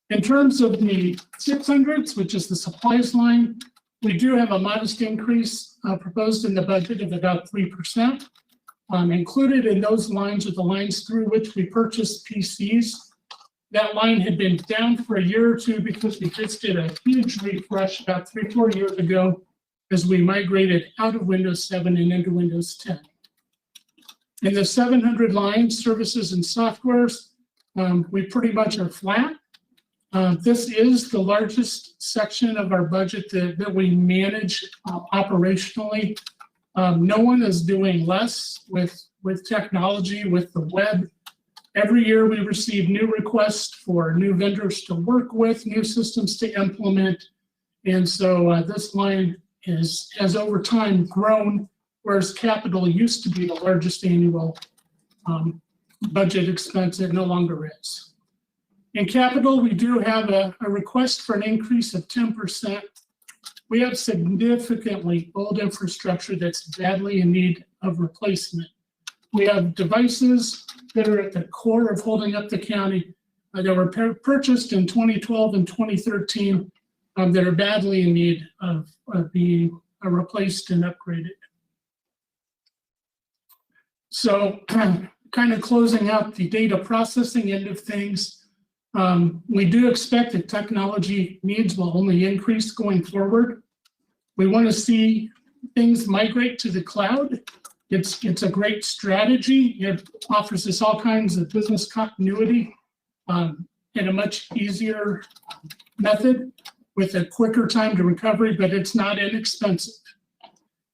In terms of the 600s, which is the supplies line, we do have a modest increase proposed in the budget of about 3%. Included in those lines are the lines through which we purchased PCs. That line had been down for a year or two because we just did a huge refresh about 3-4 years ago as we migrated out of Windows 7 and into Windows 10. In the 700 line, services and softwares, we pretty much are flat. This is the largest section of our budget that we manage operationally. No one is doing less with technology, with the web. Every year we receive new requests for new vendors to work with, new systems to implement. And so this line has over time grown, whereas capital used to be the largest annual budget expense. It no longer is. In capital, we do have a request for an increase of 10%. We have significantly old infrastructure that's badly in need of replacement. We have devices that are at the core of holding up the county that were purchased in 2012 and 2013 that are badly in need of being replaced and upgraded. So kind of closing out the data processing end of things, we do expect that technology needs will only increase going forward. We want to see things migrate to the cloud. It's a great strategy. It offers us all kinds of business continuity in a much easier method with a quicker time to recovery, but it's not inexpensive.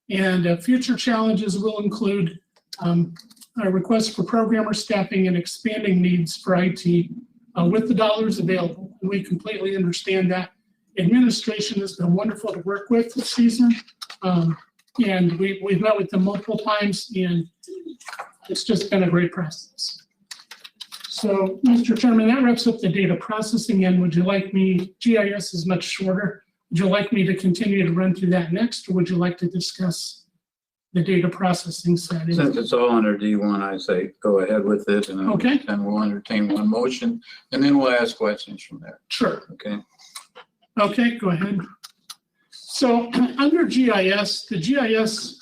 And future challenges will include a request for programmer staffing and expanding needs for IT with the dollars available. And we completely understand that. Administration has been wonderful to work with this season. And we've met with them multiple times, and it's just been a great process. So, Mr. Chairman, that wraps up the data processing end. Would you like me, GIS is much shorter. Would you like me to continue to run through that next, or would you like to discuss the data processing side? Since it's all under D1, I say go ahead with it, and Okay. then we'll entertain one motion, and then we'll ask questions from there. Sure. Okay. Okay, go ahead. So under GIS, the GIS,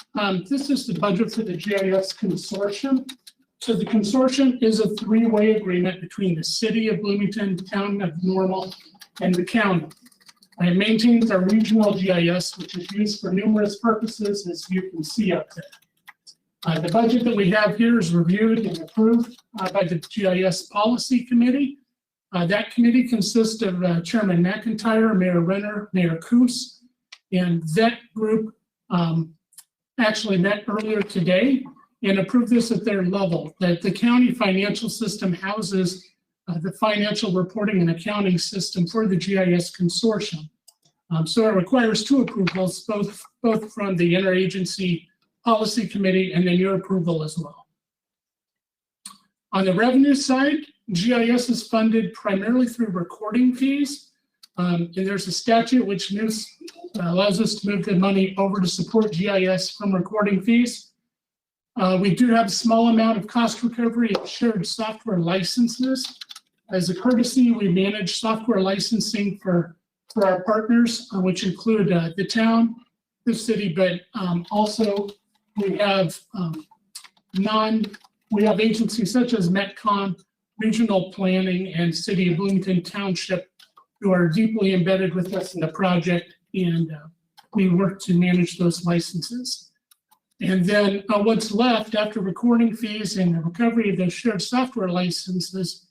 this is the budget for the GIS Consortium. So the consortium is a three-way agreement between the city of Bloomington, town of Normal, and the county. It maintains our regional GIS, which is used for numerous purposes, as you can see up there. The budget that we have here is reviewed and approved by the GIS Policy Committee. That committee consists of Chairman McIntyre, Mayor Renner, Mayor Coos, and that group actually met earlier today and approved this at their level, that the county financial system houses the financial reporting and accounting system for the GIS Consortium. So it requires two approvals, both from the Interagency Policy Committee and then your approval as well. On the revenue side, GIS is funded primarily through recording fees. And there's a statute which allows us to move the money over to support GIS from recording fees. We do have a small amount of cost recovery of shared software licenses. As a courtesy, we manage software licensing for our partners, which include the town, the city, but also we have agencies such as Mclean, Regional Planning, and City of Bloomington Township who are deeply embedded with us in the project, and we work to manage those licenses. And then what's left after recording fees and the recovery of those shared software licenses,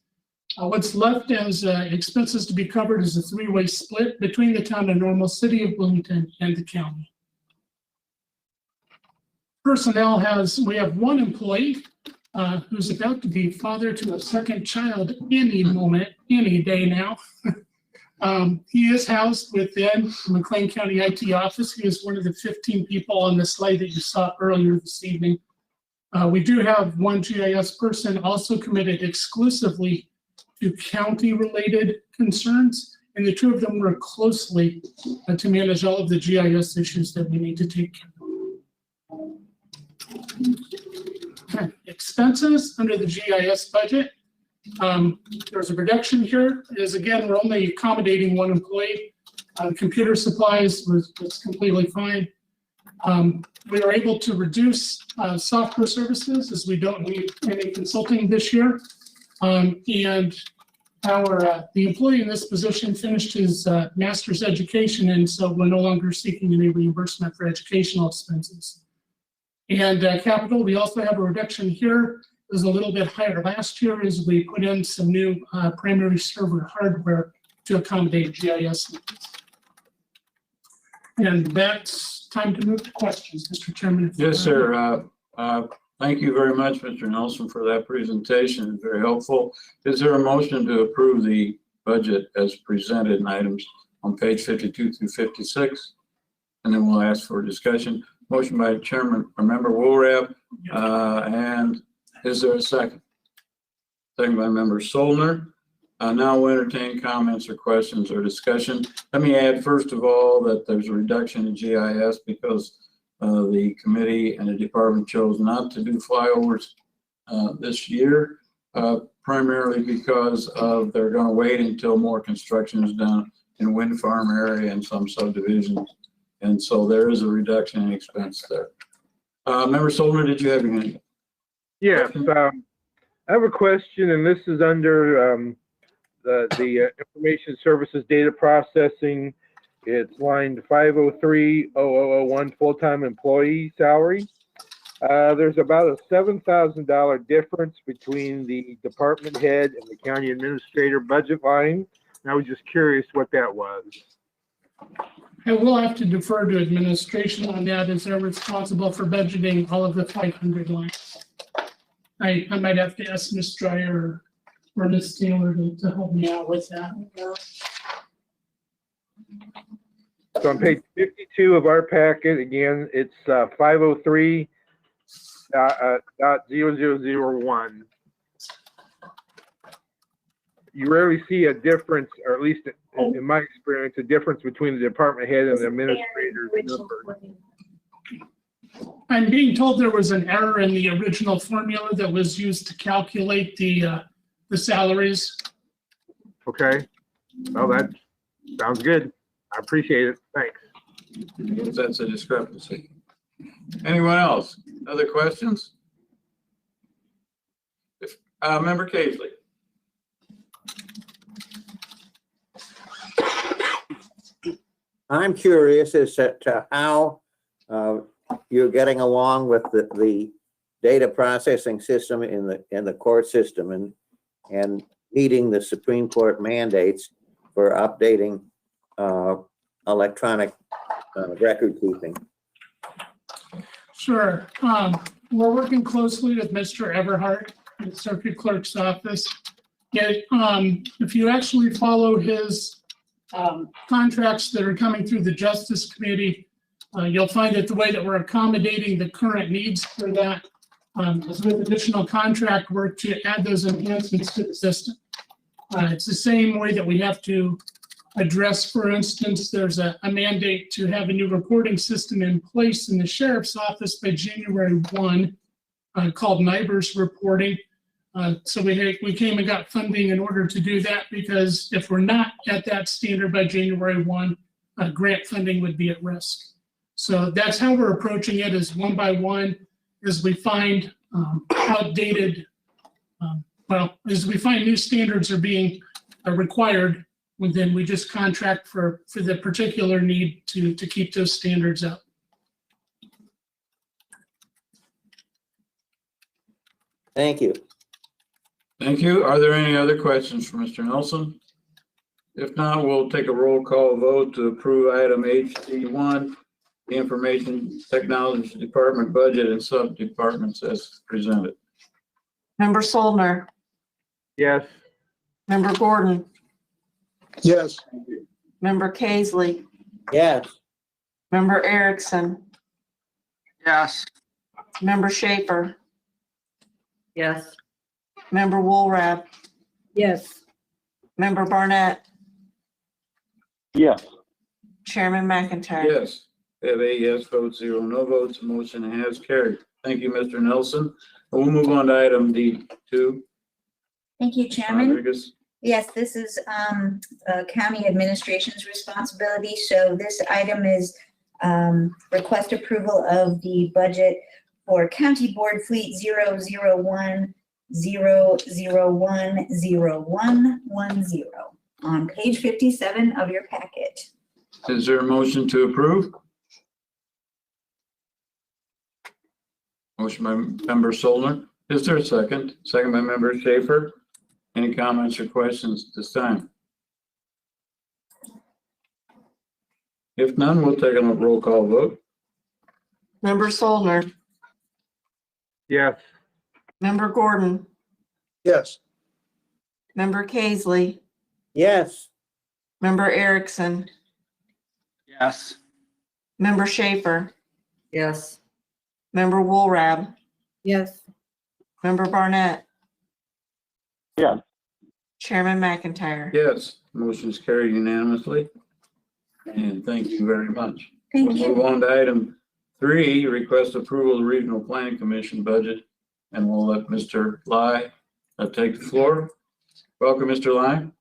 what's left as expenses to be covered is a three-way split between the town of Normal, City of Bloomington, and the county. Personnel we have one employee who's about to be father to a second child any moment, any day now. He is housed within the McLean County IT office. He is one of the 15 people on the slide that you saw earlier this evening. We do have one GIS person also committed exclusively to county-related concerns, and the two of them work closely to manage all of the GIS issues that we need to take care of. Expenses under the GIS budget. There's a reduction here. As again, we're only accommodating one employee. Computer supplies was completely fine. We were able to reduce software services as we don't need any consulting this year. And the employee in this position finished his master's education, and so we're no longer seeking any reimbursement for educational expenses. And capital, we also have a reduction here. It was a little bit higher last year as we put in some new primary server hardware to accommodate GIS needs. And that's time to move to questions, Mr. Chairman. Yes, sir. Thank you very much, Mr. Nelson, for that presentation. It's very helpful. Is there a motion to approve the budget as presented in items on page 52 through 56? And then we'll ask for discussion. Motion by Chairman, Member Woolrab, and is there a second? Second by Member Solner. Now we'll entertain comments or questions or discussion. Let me add, first of all, that there's a reduction in GIS because the committee and the department chose not to do flyovers this year, primarily because they're going to wait until more construction is done in wind farm area and some subdivisions. And so there is a reduction in expense there. Member Solner, did you have anything? Yes, I have a question, and this is under the Information Services Data Processing. It's line 503-0001 full-time employee salary. There's about a $7,000 difference between the department head and the county administrator budget line. And I was just curious what that was. I will have to defer to administration on that as they're responsible for budgeting all of the 500 lines. I might have to ask Ms. Dreyer or Ms. Taylor to help me out with that. So on page 52 of our packet, again, it's 503.0001. You rarely see a difference, or at least in my experience, a difference between the department head and the administrator's number. I'm being told there was an error in the original formula that was used to calculate the salaries. Okay, well, that sounds good. I appreciate it. Thanks. That's a discrepancy. Anyone else? Other questions? Member Casely. I'm curious as to how you're getting along with the data processing system in the court system and meeting the Supreme Court mandates for updating electronic record keeping. Sure. We're working closely with Mr. Everhart at the Circuit Clerk's office. Yeah, if you actually follow his contracts that are coming through the Justice Committee, you'll find that the way that we're accommodating the current needs for that is with additional contract work to add those enhancements to the system. It's the same way that we have to address, for instance, there's a mandate to have a new reporting system in place in the sheriff's office by January 1 called NIBRS reporting. So we came and got funding in order to do that, because if we're not at that standard by January 1, grant funding would be at risk. So that's how we're approaching it, is one by one, as we find outdated, as we find new standards are being required, then we just contract for the particular need to keep those standards up. Thank you. Thank you. Are there any other questions for Mr. Nelson? If not, we'll take a roll call vote to approve item HC1, the Information Technology Department budget and sub-departments as presented. Member Soldner, Yes. Member Gordon, Yes. Member Casely, Yes. Member Erickson, Yes. Member Schaefer, Yes. Member Woolrab, yes, Member Barnett, Yes. Chairman McIntyre. Yes, we have 8 yes votes, 0 no votes. Motion has carried. Thank you, Mr. Nelson. We'll move on to item D2. Thank you, Chairman. Rodriguez. Yes, this is county administration's responsibility. So this item is request approval of the budget for County Board Fleet 001-001-0110 on page 57 of your packet. Is there a motion to approve? Motion by Member Solner. Is there a second? Second by Member Schaefer. Any comments or questions at this time? If none, we'll take a roll call vote. Member Soldner, Yes. Member Gordon, Yes. Member Casely, Yes. Member Erickson, Yes. Member Schaefer, Yes. Member Woolrab, yes, Member Barnett. Yes. Chairman McIntyre. Yes, motion is carried unanimously. And thank you very much. Thank We'll you. move on to item 3, request approval of the Regional Planning Commission budget. And we'll let Mr. Lyde take the floor. Welcome, Mr. Lyde.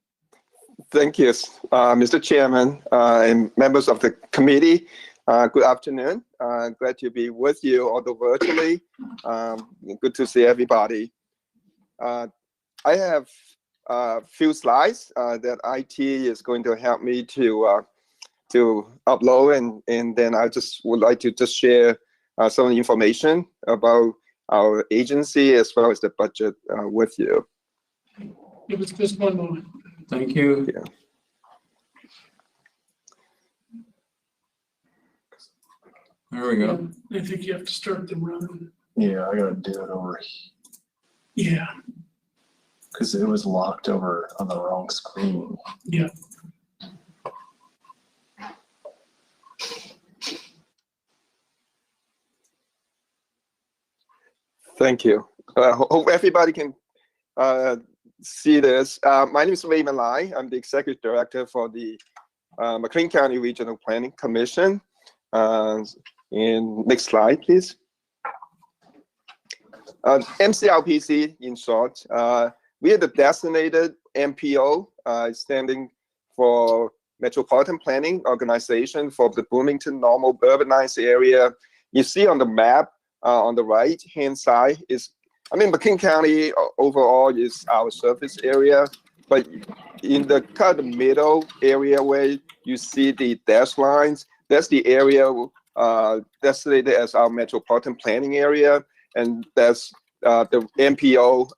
Thank you, Mr. Chairman, and members of the committee. Good afternoon. Glad to be with you, although virtually. Good to see everybody. I have a few slides that IT is going to help me to upload, and then I just would like to just share some information about our agency as well as the budget with you. Give us just one moment. Thank you. Yeah. There we go. I think you have to start the run. Yeah, I gotta do it over Yeah, because it was locked over on the wrong screen. yeah. Thank you. Hope everybody can see this. My name is Raymond Lyde. I'm the Executive Director for the McLean County Regional Planning Commission. And next slide, please. MCRPC, in short, we are the designated MPO, standing for metropolitan planning organization for the Bloomington normal urbanized area. You see on the map on the right-hand side is, McLean County overall is our service area, but in the kind of middle area where you see the dashed lines, that's the area designated as our metropolitan planning area, and that's the MPO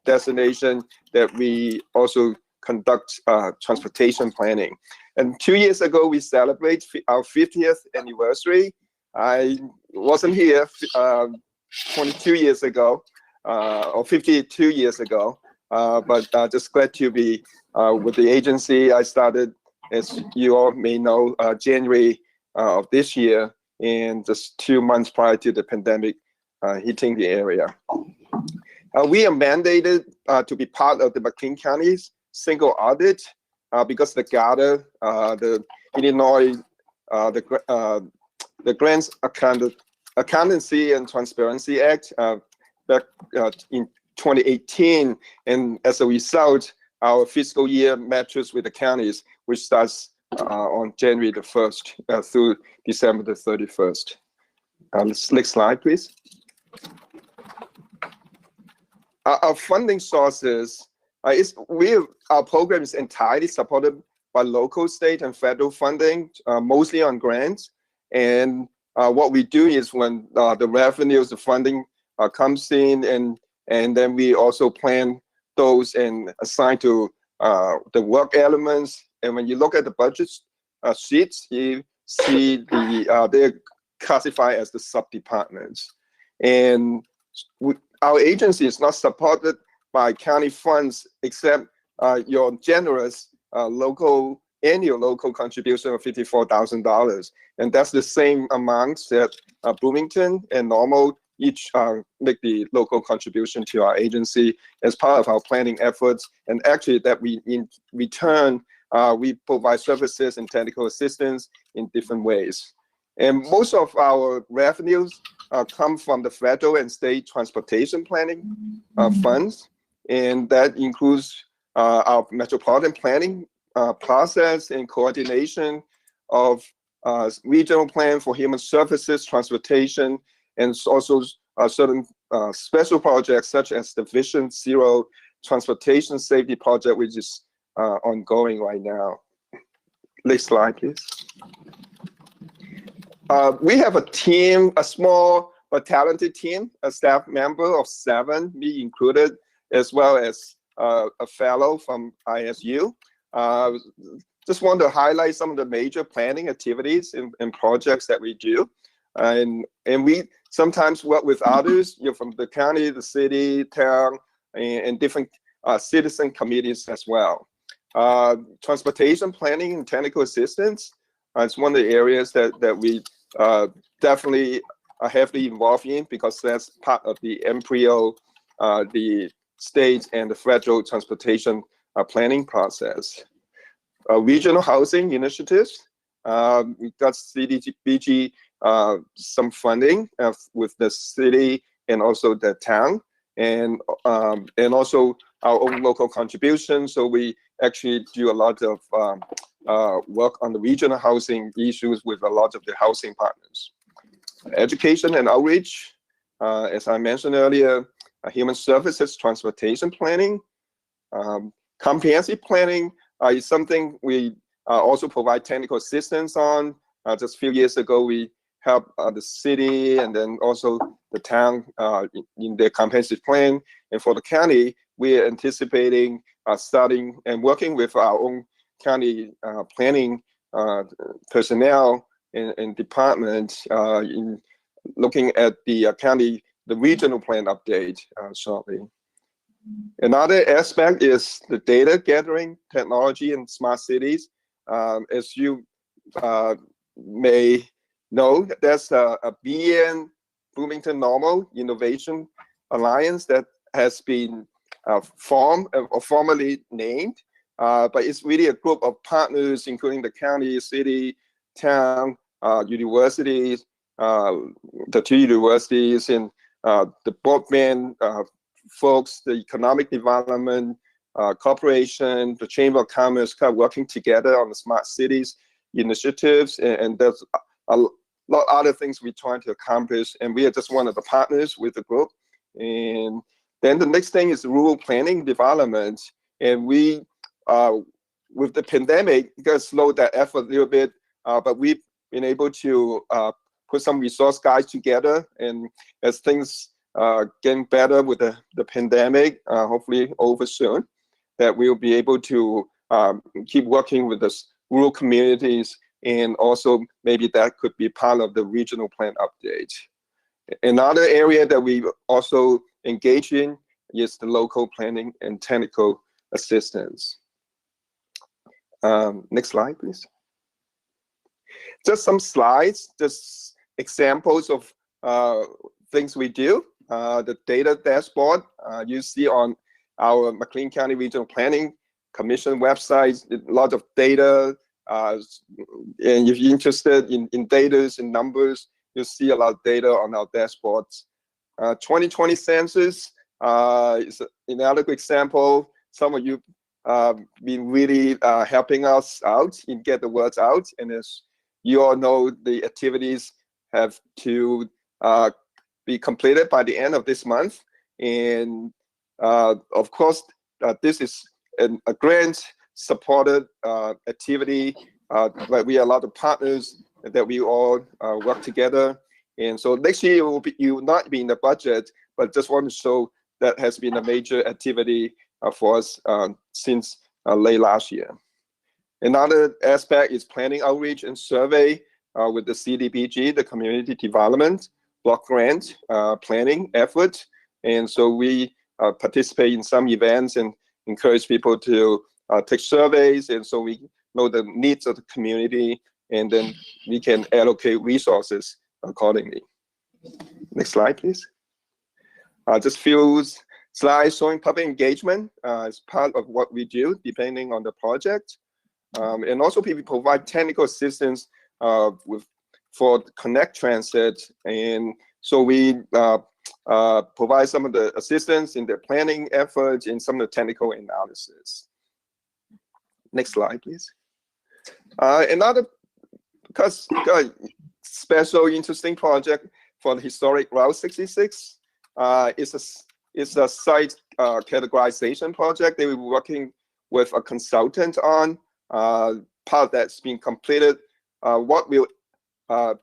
designation that we also conduct transportation planning. And 2 years ago, we celebrate our 50th anniversary. I wasn't here 22 years ago, or 52 years ago, but just glad to be with the agency. I started, as you all may know, January of this year, and just 2 months prior to the pandemic hitting the area. We are mandated to be part of the McLean County's single audit because the GATA, the Illinois, the Grants Accountancy and Transparency Act back in 2018, and as a result, our fiscal year matches with the counties, which starts on January the 1st through December the 31st. Next slide, please. Our funding sources, our program is entirely supported by local, state, and federal funding, mostly on grants. And what we do is when the revenues, the funding comes in, and then we also plan those and assign to the work elements. And when you look at the budget sheets, you see they're classified as the sub-departments. And our agency is not supported by county funds except your generous annual local contribution of $54,000. And that's the same amount that Bloomington and Normal each make the local contribution to our agency as part of our planning efforts. And actually that we, in return, we provide services and technical assistance in different ways. And most of our revenues come from the federal and state transportation planning funds. And that includes our metropolitan planning process and coordination of regional plan for human services, transportation, and also certain special projects such as the Vision Zero Transportation Safety Project, which is ongoing right now. Next slide, please. We have a team, a small but talented team, a staff member of 7, me included, as well as a fellow from ISU. Just want to highlight some of the major planning activities and projects that we do. And we sometimes work with others, from the county, the city, town, and different citizen committees as well. Transportation planning and technical assistance is one of the areas that we definitely are heavily involved in because that's part of the MPO, the state and the federal transportation planning process. Regional housing initiatives, we got CDBG some funding with the city and also the town, and also our own local contribution. So we actually do a lot of work on the regional housing issues with a lot of the housing partners. Education and outreach, as I mentioned earlier, human services, transportation planning, comprehensive planning is something we also provide technical assistance on. Just a few years ago, we helped the city and then also the town in their comprehensive plan. And for the county, we are anticipating starting and working with our own county planning personnel and department in looking at the the regional plan update shortly. Another aspect is the data gathering technology in smart cities. As you may know, there's a BN Bloomington Normal Innovation Alliance that has been formed or formally named, but it's really a group of partners, including the county, city, town, universities, the 2 universities, and the broadband folks, the economic development, corporation, the Chamber of Commerce, kind of working together on the smart cities initiatives, and there's a lot of other things we're trying to accomplish, and we are just one of the partners with the group. And then the next thing is rural planning development, and we, with the pandemic, it got slowed that effort a little bit, but we've been able to put some resource guides together, and as things getting better with the pandemic, hopefully over soon, that we'll be able to keep working with the rural communities, and also maybe that could be part of the regional plan update. Another area that we also engage in is the local planning and technical assistance. Next slide, please. Just some slides, just examples of things we do. The data dashboard you see on our McLean County Regional Planning Commission website, a lot of data, and if you're interested in data and numbers, you'll see a lot of data on our dashboards. 2020 census is another good example. Some of you been really helping us out in get the words out, and as you all know, the activities have to be completed by the end of this month. And of course, this is a grant supported activity, but we have a lot of partners that we all work together. And so next year it will not be in the budget, but just want to show that has been a major activity for us since late last year. Another aspect is planning outreach and survey with the CDBG, the Community Development Block Grant planning effort. And so we participate in some events and encourage people to take surveys, and so we know the needs of the community, and then we can allocate resources accordingly. Next slide, please. Just few slides showing public engagement as part of what we do, depending on the project. And also we provide technical assistance for Connect Transit, and so we provide some of the assistance in the planning efforts and some of the technical analysis. Next slide, please. Another special interesting project for the historic Route 66 is a site categorization project that we're working with a consultant on. Part that's been completed. What we'll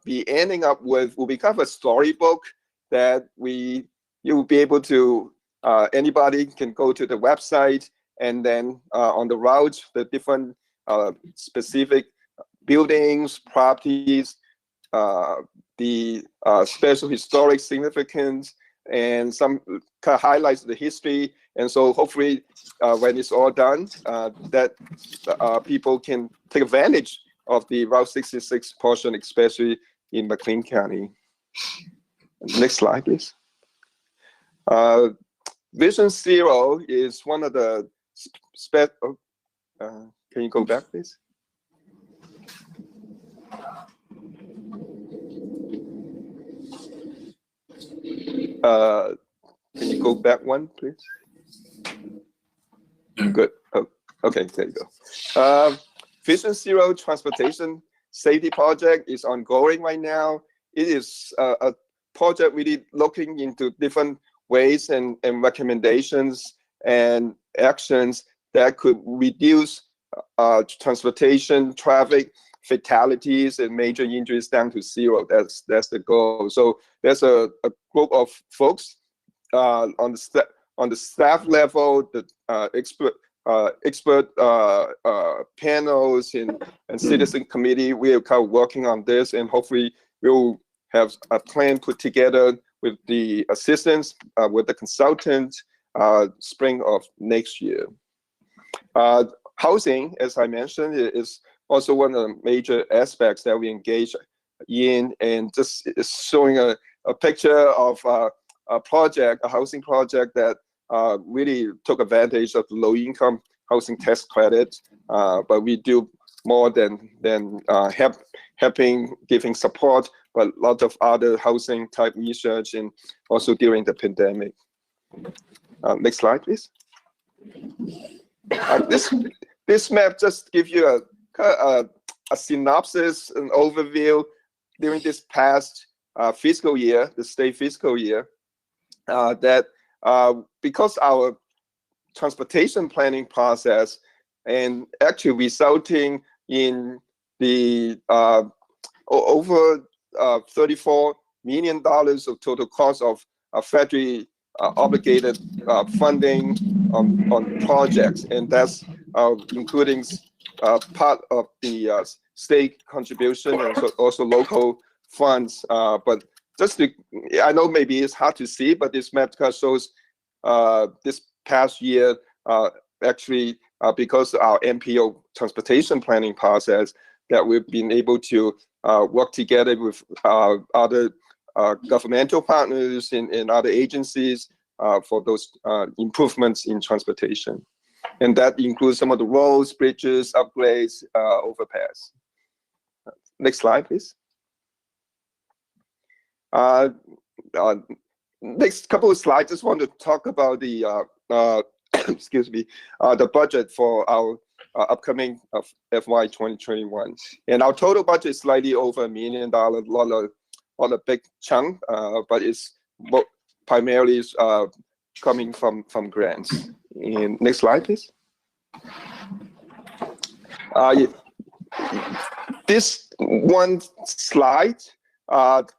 be ending up with will become a storybook that you'll be able to, anybody can go to the website, and then on the route, the different specific buildings, properties, the special historic significance, and some kind of highlights the history. And so hopefully when it's all done, that people can take advantage of the Route 66 portion, especially in McLean County. Next slide, please. Vision Zero is one of the can you go back, please? Can you go back one, please? Good. Oh, okay, there you go. Vision Zero Transportation Safety Project is ongoing right now. It is a project really looking into different ways and recommendations and actions that could reduce transportation, traffic, fatalities, and major injuries down to zero. That's the goal. So there's a group of folks on the staff level, the expert panels and citizen committee. We are kind of working on this, and hopefully we'll have a plan put together with the assistance with the consultant spring of next year. Housing, as I mentioned, is also one of the major aspects that we engage in, and just is showing a picture of a project, a housing project that really took advantage of the low-income housing tax credit, but we do more than helping, giving support, but a lot of other housing type research, and also during the pandemic. Next slide, please. This map just gives you a synopsis, an overview during this past fiscal year, the state fiscal year, that because our transportation planning process and actually resulting in the over $34 million of total cost of federally obligated funding on projects, and that's including part of the state contribution and also local funds. But just to, I know maybe it's hard to see, but this map shows this past year actually because of our MPO transportation planning process that we've been able to work together with other governmental partners and other agencies for those improvements in transportation. And that includes some of the roads, bridges, upgrades, overpass. Next slide, please. Next couple of slides, just want to talk about the excuse me, the budget for our upcoming FY 2021. And our total budget is slightly over $1 million, not a big chunk, but it's primarily coming from grants. And next slide, please. This one slide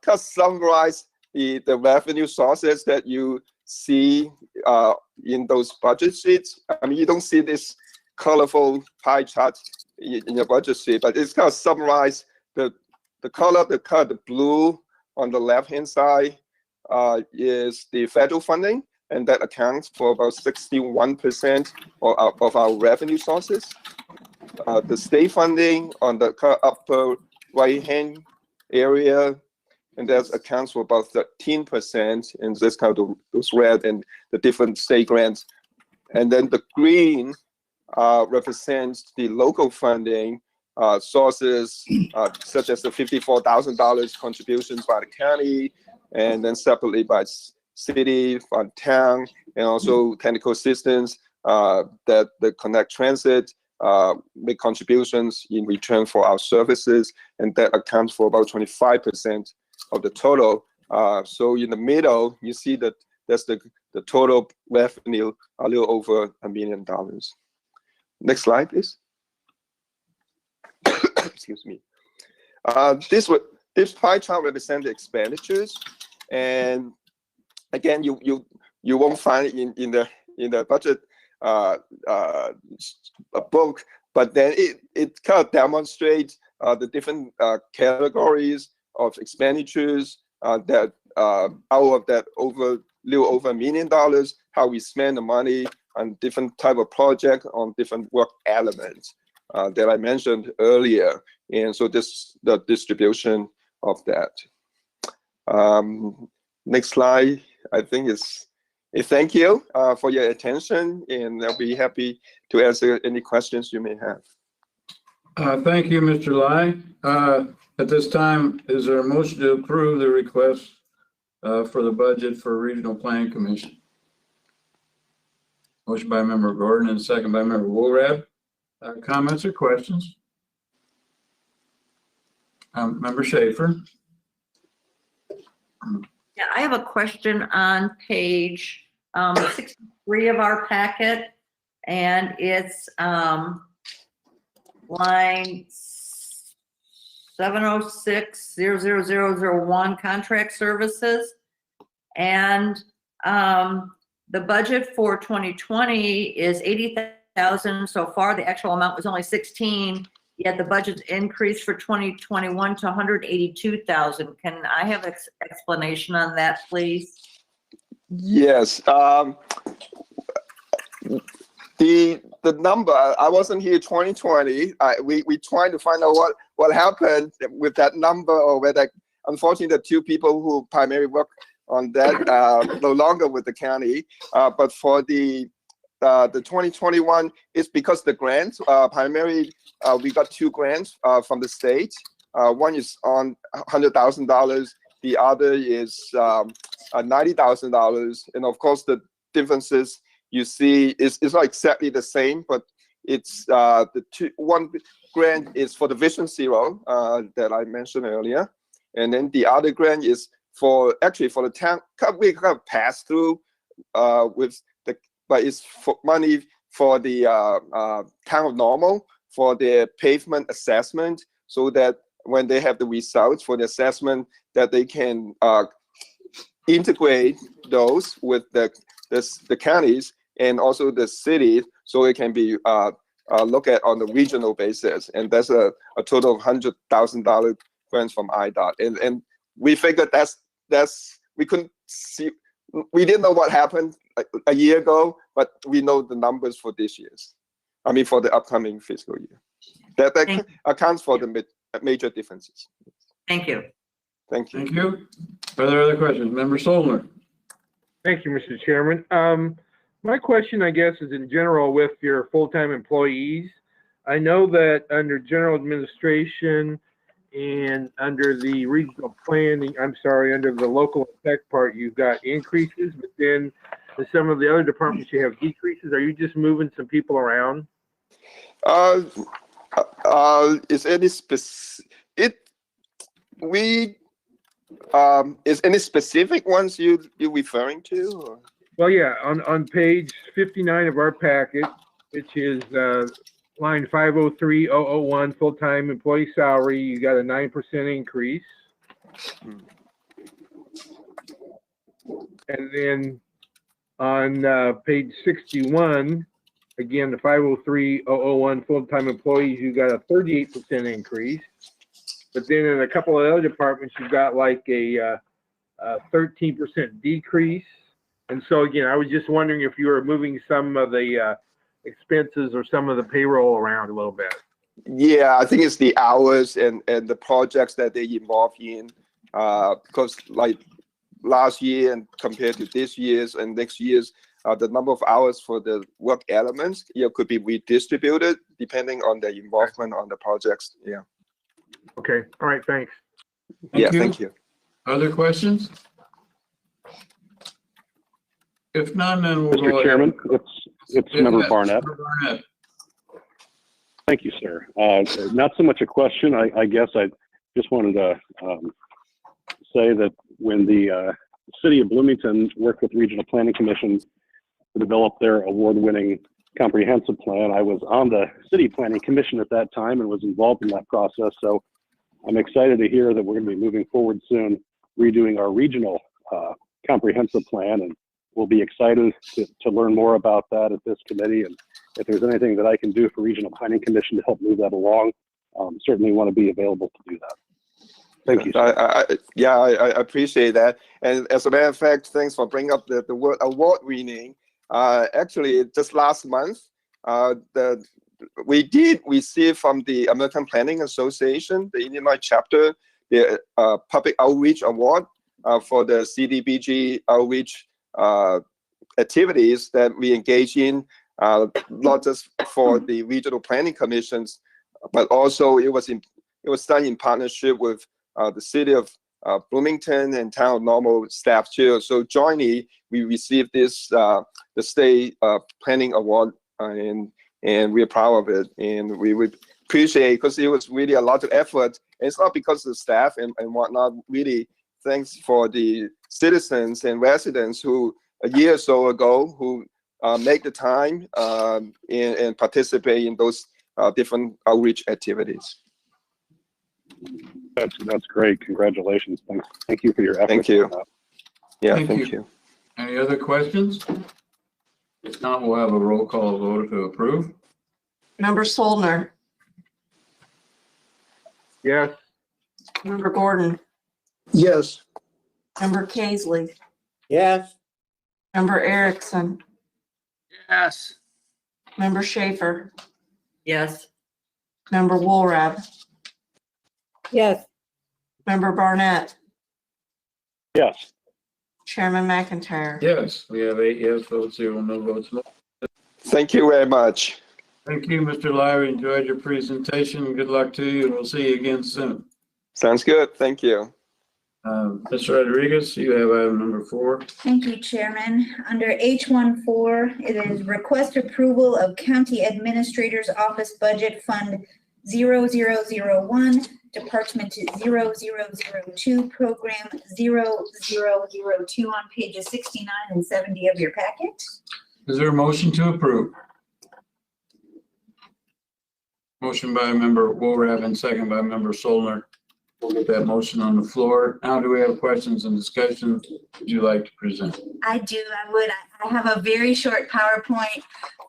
just summarizes the revenue sources that you see in those budget sheets. I mean, you don't see this colorful pie chart in your budget sheet, but it's kind of summarize the color, the blue on the left-hand side is the federal funding, and that accounts for about 61% of our revenue sources. The state funding on the upper right-hand area, and that accounts for about 13%, and that's kind of those red and the different state grants. And then the green represents the local funding sources, such as the $54,000 contributions by the county, and then separately by city, by town, and also technical assistance that the Connect Transit make contributions in return for our services, and that accounts for about 25% of the total. So in the middle, you see that that's the total revenue, a little over $1 million. Next slide, please. Excuse me. This pie chart represents the expenditures, and again, you won't find it in the budget book, but then it kind of demonstrates the different categories of expenditures that out of that little over $1 million, how we spend the money on different type of project on different work elements that I mentioned earlier. And so this the distribution of that. Next slide, I think is a thank you for your attention, and I'll be happy to answer any questions you may have. Thank you, Mr. Lyde. At this time, is there a motion to approve the request for the budget for Regional Planning Commission? Motion by Member Gordon and second by Member Woolrab. Comments or questions? Member Schaefer. Yeah, I have a question on page 63 of our packet, and it's line 706-00001 contract services, and the budget for 2020 is 80,000 so far. The actual amount was only 16. Yet the budget's increased for 2021 to 182,000. Can I have explanation on that, please? Yes. The number, I wasn't here 2020. We tried to find out what happened with that number, or whether, unfortunately, the two people who primarily work on that no longer with the county. But for the 2021, it's because the grants primarily we got two grants from the state. One is on $100,000. The other is $90,000. And of course, the differences you see is not exactly the same, but it's one grant is for the Vision Zero that I mentioned earlier, and then the other grant is for the town. We kind of pass through with the, but it's for money for the town of Normal for their pavement assessment, so that when they have the results for the assessment, that they can integrate those with the counties and also the city, so it can be looked at on a regional basis. And that's a total of $100,000 grants from IDOT. And we figured that's we couldn't see, we didn't know what happened a year ago, but we know the numbers for this year's. I mean, for the upcoming fiscal year. That accounts for the major differences. Thank you. Thank you. Thank you. Are there other questions? Member Solner? Thank you, Mr. Chairman. My question, I guess, is in general with your full-time employees. I know that under general administration and under the regional planning, under the local tech part, you've got increases, but then in some of the other departments you have decreases. Are you just moving some people around? Is any is any specific ones you're referring to? Or? Well, yeah, on page 59 of our packet, which is line 503001, full-time employee salary, you got a 9% increase. And then on page 61, again, the 503001 full-time employees, you got a 38% increase. But then in a couple of other departments, you've got like a 13% decrease. And so again, I was just wondering if you were moving some of the expenses or some of the payroll around a little bit. Yeah, I think it's the hours and the projects that they involve in. Because like last year and compared to this year's and next year's, the number of hours for the work elements could be redistributed depending on their involvement on the projects. Yeah. Okay. All right. Thanks. Thank you. Other questions? If none, then we'll go Mr. ahead. Chairman, it's Member Barnett. Member Barnett. Thank you, sir. Not so much a question. I guess I just wanted to say that when the city of Bloomington worked with Regional Planning Commission to develop their award-winning comprehensive plan, I was on the city planning commission at that time and was involved in that process. So I'm excited to hear that we're going to be moving forward soon, redoing our regional comprehensive plan, and we'll be excited to learn more about that at this committee. And if there's anything that I can do for Regional Planning Commission to help move that along, certainly want to be available to do that. Thank you. I appreciate that. And as a matter of fact, thanks for bringing up the word award-winning. Actually, just last month, we did receive from the American Planning Association, the Illinois chapter, the Public Outreach Award for the CDBG outreach activities that we engage in, not just for the regional planning commissions, but also it was done in partnership with the city of Bloomington and town of Normal staff too. So jointly, we received this the state planning award, and we're proud of it, and we would appreciate, because it was really a lot of effort. And it's not because of the staff and whatnot. Really, thanks for the citizens and residents who a year or so ago who make the time and participate in those different outreach activities. That's great. Congratulations. Thank you for your efforts. Thank you. Yeah, thank you. Any other questions? If not, we'll have a roll call vote to approve. Member Solner, Yes. Member Gordon, Yes. Member Kaisley, Yes. Member Erickson, Yes. Member Schaefer, Yes. Member Woolrab, Yes. Member Barnett, Yes. Chairman McIntyre. Yes, we have 8 yes votes, 0 no votes. Thank you very much. Thank you, Mr. Lyre. Enjoyed your presentation. Good luck to you, and we'll see you again soon. Sounds good. Thank you. Mr. Rodriguez, you have item number 4. Thank you, Chairman. Under H14, it is request approval of County Administrator's Office Budget Fund 0001, Department 0002, Program 0002 on pages 69 and 70 of your packet. Is there a motion to approve? Motion by member Wolrab and second by member Solner. We'll get that motion on the floor. Now, do we have questions and discussion? Would you like to present? I do, I would. I have a very short PowerPoint.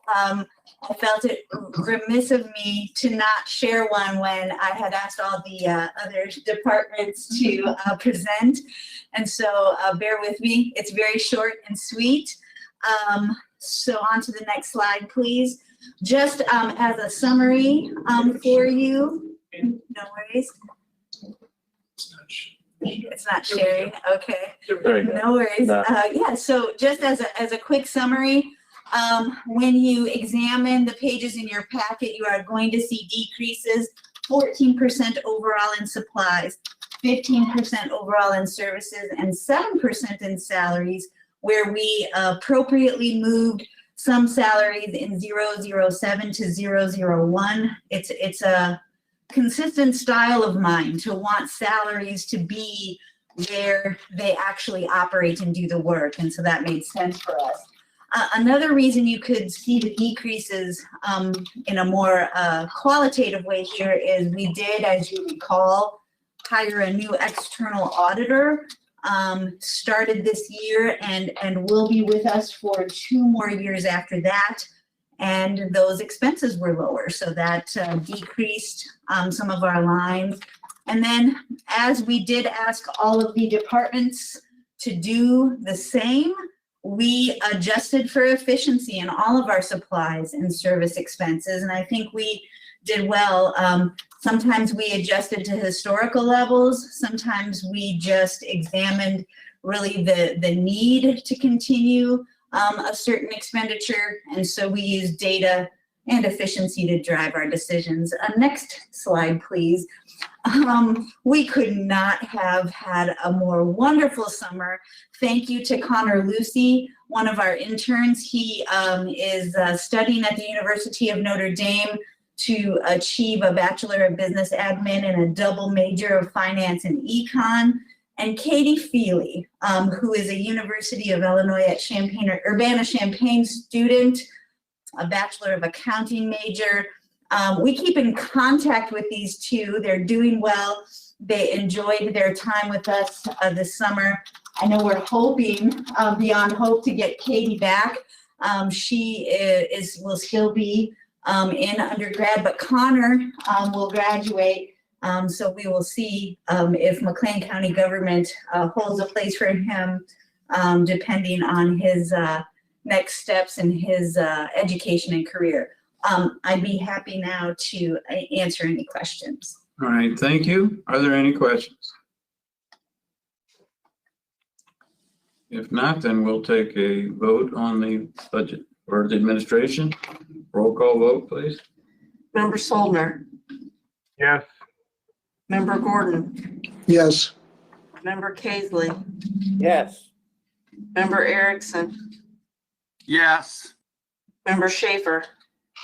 I felt it remiss of me to not share one when I had asked all the other departments to present. And so bear with me. It's very short and sweet. So on to the next slide, please. Just as a summary for you. No worries. It's not sharing. Okay. Very good. No worries. No. Yeah, so just as a quick summary, when you examine the pages in your packet, you are going to see decreases, 14% overall in supplies, 15% overall in services, and 7% in salaries, where we appropriately moved some salaries in 007 to 001. It's a consistent style of mine to want salaries to be where they actually operate and do the work. And so that made sense for us. Another reason you could see the decreases in a more qualitative way here is we did, as you recall, hire a new external auditor, started this year and will be with us for 2 more years after that. And those expenses were lower, so that decreased some of our lines. And then, as we did ask all of the departments to do the same, we adjusted for efficiency in all of our supplies and service expenses, and I think we did well. Sometimes we adjusted to historical levels. Sometimes we just examined really the need to continue a certain expenditure, and so we use data and efficiency to drive our decisions. Next slide, please. We could not have had a more wonderful summer. Thank you to Connor Lucy, one of our interns. He is studying at the University of Notre Dame to achieve a Bachelor of Business Admin and a double major of Finance and Econ. And Katie Feely, who is a University of Illinois at Urbana-Champaign student, a Bachelor of Accounting major. We keep in contact with these two. They're doing well. They enjoyed their time with us this summer. I know we're hoping beyond hope to get Katie back. She will still be in undergrad, but Connor will graduate. So we will see if Mclean County government holds a place for him, depending on his next steps in his education and career. I'd be happy now to answer any questions. All right, thank you. Are there any questions? If not, then we'll take a vote on the budget or the administration. Roll call vote, please. Member Solner, Yes. Member Gordon, Yes. Member Kaisley, Yes. Member Erickson, Yes. Member Schaefer,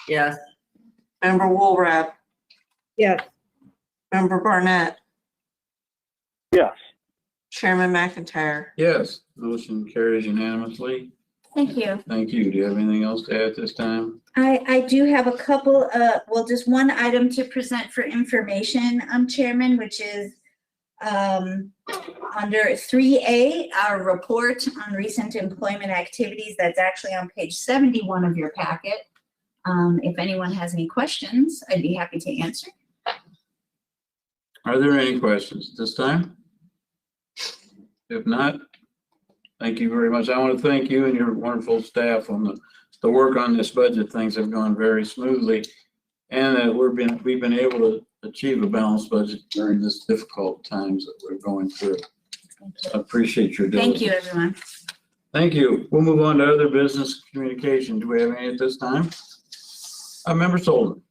Yes. Member Wolrab, Yes. Member Barnett, Yes. Chairman McIntyre. Yes, motion carries unanimously. Thank you. Thank you. Do you have anything else to add this time? I do have a couple, just one item to present for information, Chairman, which is under 3A, our report on recent employment activities. That's actually on page 71 of your packet. If anyone has any questions, I'd be happy to answer. Are there any questions this time? If not, thank you very much. I want to thank you and your wonderful staff on the work on this budget. Things have gone very smoothly, and that we've been able to achieve a balanced budget during this difficult times that we're going through. I appreciate your diligence. Thank you, everyone. Thank you. We'll move on to other business communication. Do we have any at this time? Member Solon.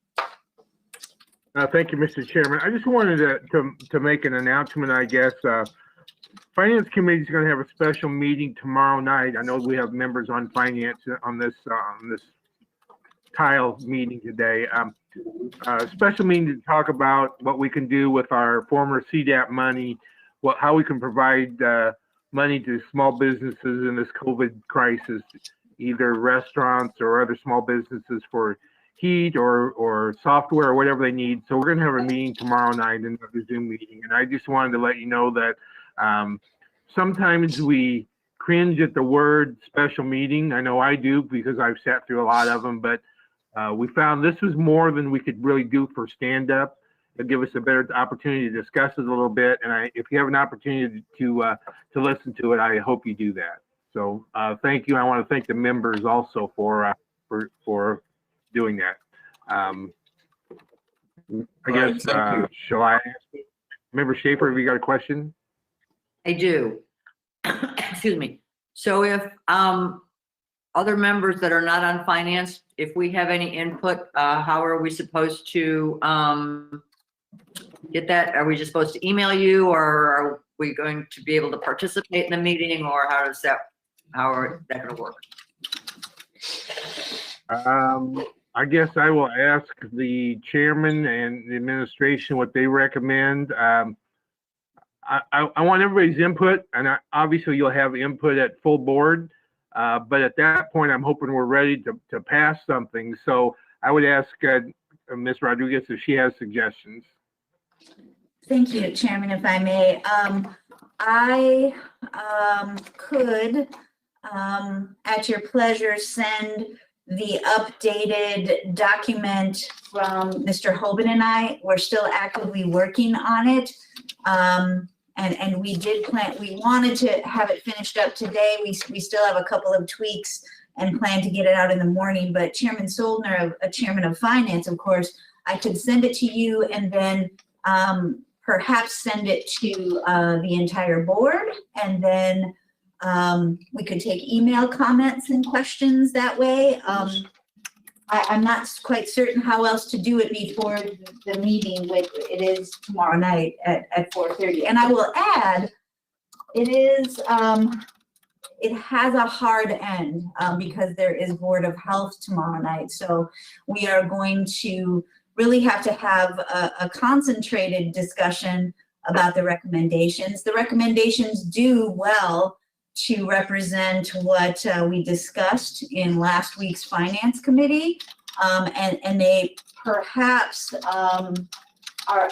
Thank you, Mr. Chairman. I just wanted to make an announcement, I guess. Finance Committee is going to have a special meeting tomorrow night. I know we have members on finance on this tile meeting today. Special meeting to talk about what we can do with our former CDAP money, how we can provide money to small businesses in this COVID crisis, either restaurants or other small businesses for heat or software or whatever they need. So we're going to have a meeting tomorrow night, another Zoom meeting. And I just wanted to let you know that sometimes we cringe at the word special meeting. I know I do because I've sat through a lot of them, but we found this was more than we could really do for stand-up. It'll give us a better opportunity to discuss it a little bit. And if you have an opportunity to listen to it, I hope you do that. So thank you. I want to thank the members also for doing that. I guess, shall I ask Member Schaefer, have you got a question? I do. Excuse me. So if other members that are not on finance, if we have any input, how are we supposed to get that? Are we just supposed to email you, or are we going to be able to participate in the meeting, or how is that going to work? I guess I will ask the chairman and the administration what they recommend. I want everybody's input, and obviously you'll have input at full board. But at that point, I'm hoping we're ready to pass something. So I would ask Ms. Rodriguez if she has suggestions. Thank you, Chairman, if I may. I could, at your pleasure, send the updated document from Mr. Hoban and I. We're still actively working on it. And we did we wanted to have it finished up today. We still have a couple of tweaks and plan to get it out in the morning, but Chairman Soldner, Chairman of Finance, of course, I could send it to you and then perhaps send it to the entire board, and then we could take email comments and questions that way. I'm not quite certain how else to do it before the meeting, which it is tomorrow night at 4:30. And I will add, it has a hard end because there is Board of Health tomorrow night. So we are going to really have to have a concentrated discussion about the recommendations. The recommendations do well to represent what we discussed in last week's Finance Committee, and they perhaps are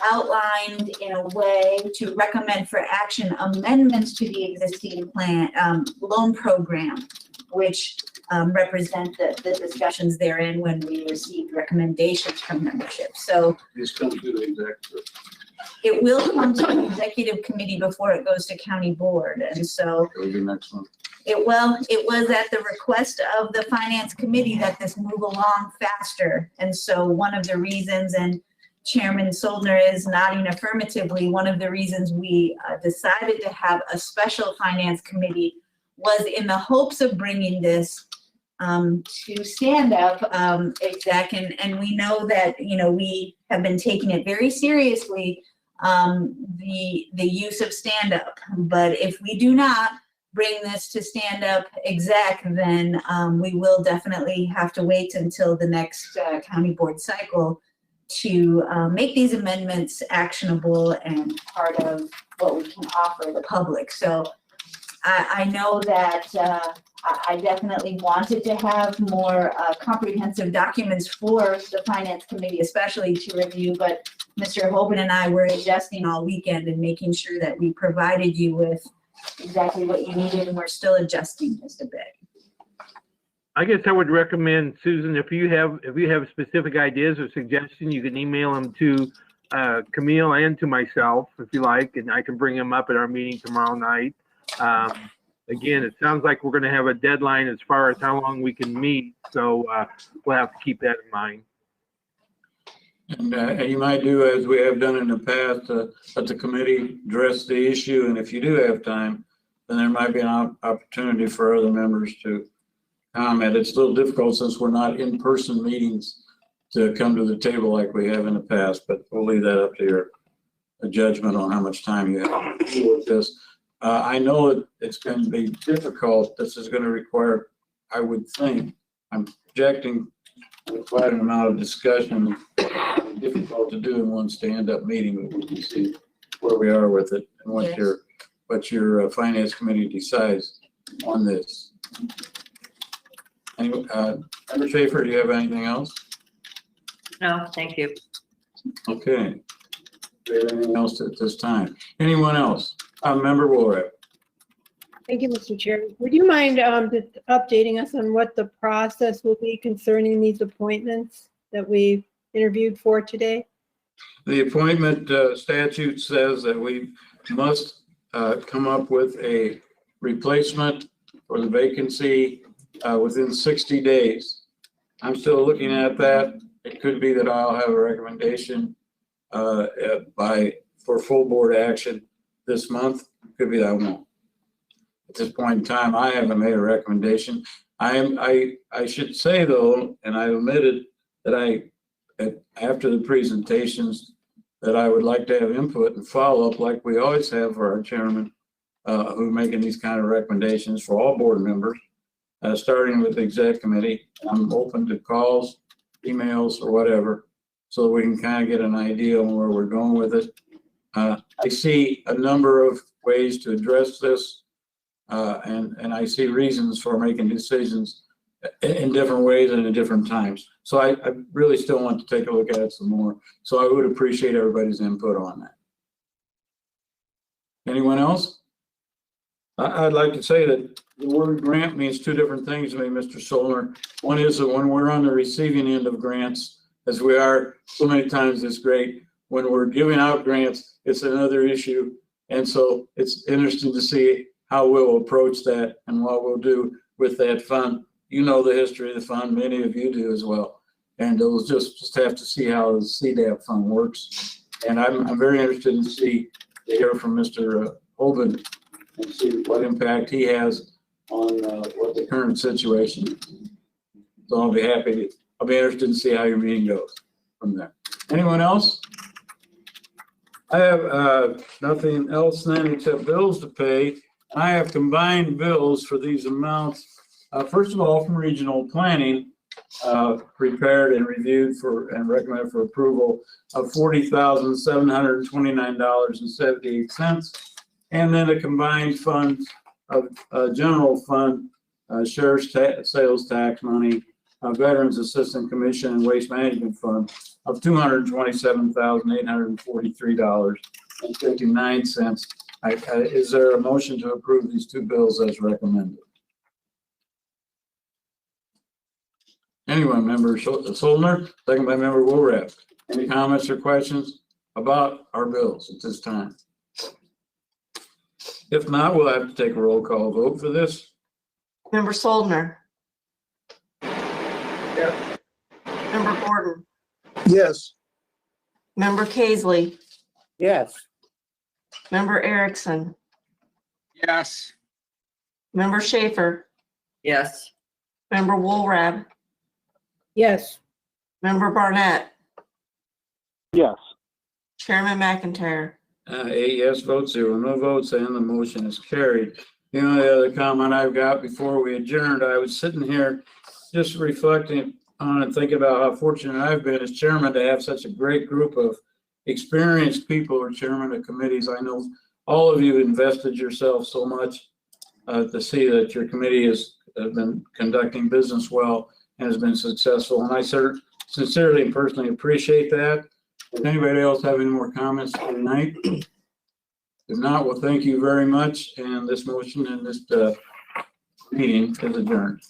outlined in a way to recommend for action amendments to the existing plan loan program, which represent the discussions therein when we received recommendations from membership. So This comes to the executive. it will come to the executive committee before it goes to county board. And so It'll be next month. it was at the request of the finance committee that this move along faster. And so one of the reasons, and Chairman Soldner is nodding affirmatively, one of the reasons we decided to have a special finance committee was in the hopes of bringing this to stand up, exec, and we know that, we have been taking it very seriously, the use of stand up. But if we do not bring this to stand up exec, then we will definitely have to wait until the next county board cycle to make these amendments actionable and part of what we can offer the public. So I know that I definitely wanted to have more comprehensive documents for the Finance Committee, especially to review, but Mr. Hoban and I were adjusting all weekend and making sure that we provided you with exactly what you needed, and we're still adjusting just a bit. I guess I would recommend, Susan, if you have specific ideas or suggestions, you can email them to Camille and to myself if you like, and I can bring them up at our meeting tomorrow night. Again, it sounds like we're going to have a deadline as far as how long we can meet, so we'll have to keep that in mind. And you might do as we have done in the past, let the committee address the issue, and if you do have time, then there might be an opportunity for other members to comment. It's a little difficult since we're not in-person meetings to come to the table like we have in the past, but we'll leave that up to your judgment on how much time you have to deal with this. I know it's going to be difficult. This is going to require, I would think, I'm projecting quite an amount of discussion. Difficult to do in one stand-up meeting, but we can see where we are with it and what your finance committee decides on this. Anyway, Member Schaefer, do you have anything else? No, thank you. Okay. Do you have anything else at this time? Anyone else? Member Woolrack. Thank you, Mr. Chair. Would you mind just updating us on what the process will be concerning these appointments that we interviewed for today? The appointment statute says that we must come up with a replacement for the vacancy within 60 days. I'm still looking at that. It could be that I'll have a recommendation for full board action this month. It could be that I won't. At this point in time, I haven't made a recommendation. I should say though, and I omitted that after the presentations, that I would like to have input and follow up like we always have for our chairman, who are making these kind of recommendations for all board members, starting with the exec committee. I'm open to calls, emails, or whatever, so that we can kind of get an idea on where we're going with it. I see a number of ways to address this, and I see reasons for making decisions in different ways and at different times. So I really still want to take a look at it some more. So I would appreciate everybody's input on that. Anyone else? I'd like to say that the word grant means two different things to me, Mr. Solner. One is that when we're on the receiving end of grants, as we are so many times, it's great. When we're giving out grants, it's another issue. And so it's interesting to see how we'll approach that and what we'll do with that fund. You know the history of the fund, many of you do as well. And we'll just have to see how the CDAP fund works. And I'm very interested to hear from Mr. Hoban and see what impact he has on what the current situation is. So I'll be interested to see how your meeting goes from there. Anyone else? I have nothing else then except bills to pay. I have combined bills for these amounts. First of all, from regional planning, prepared and reviewed and recommended for approval of $40,729.78. And then a combined fund of general fund, sheriff's sales tax money, Veterans Assistance Commission and Waste Management Fund of $227,843.59. Is there a motion to approve these two bills as recommended? Anyone, Member Solner, second by Member Woolrath. Any comments or questions about our bills at this time? If not, we'll have to take a roll call vote for this. Member Soldner. Yes. Member Gordon. Yes. Member Kaisley. Yes. Member Erickson. Yes. Member Schaefer. Yes. Member Woolrab. Yes. Member Barnett. Yes. Chairman McIntyre. 8 yes votes, 0 no votes, and the motion is carried. The only other comment I've got before we adjourned, I was sitting here just reflecting on and thinking about how fortunate I've been as chairman to have such a great group of experienced people who are chairman of committees. I know all of you invested yourself so much to see that your committee has been conducting business well and has been successful. And I sincerely and personally appreciate that. Does anybody else have any more comments tonight? If not, well, thank you very much. And this motion and this meeting is adjourned.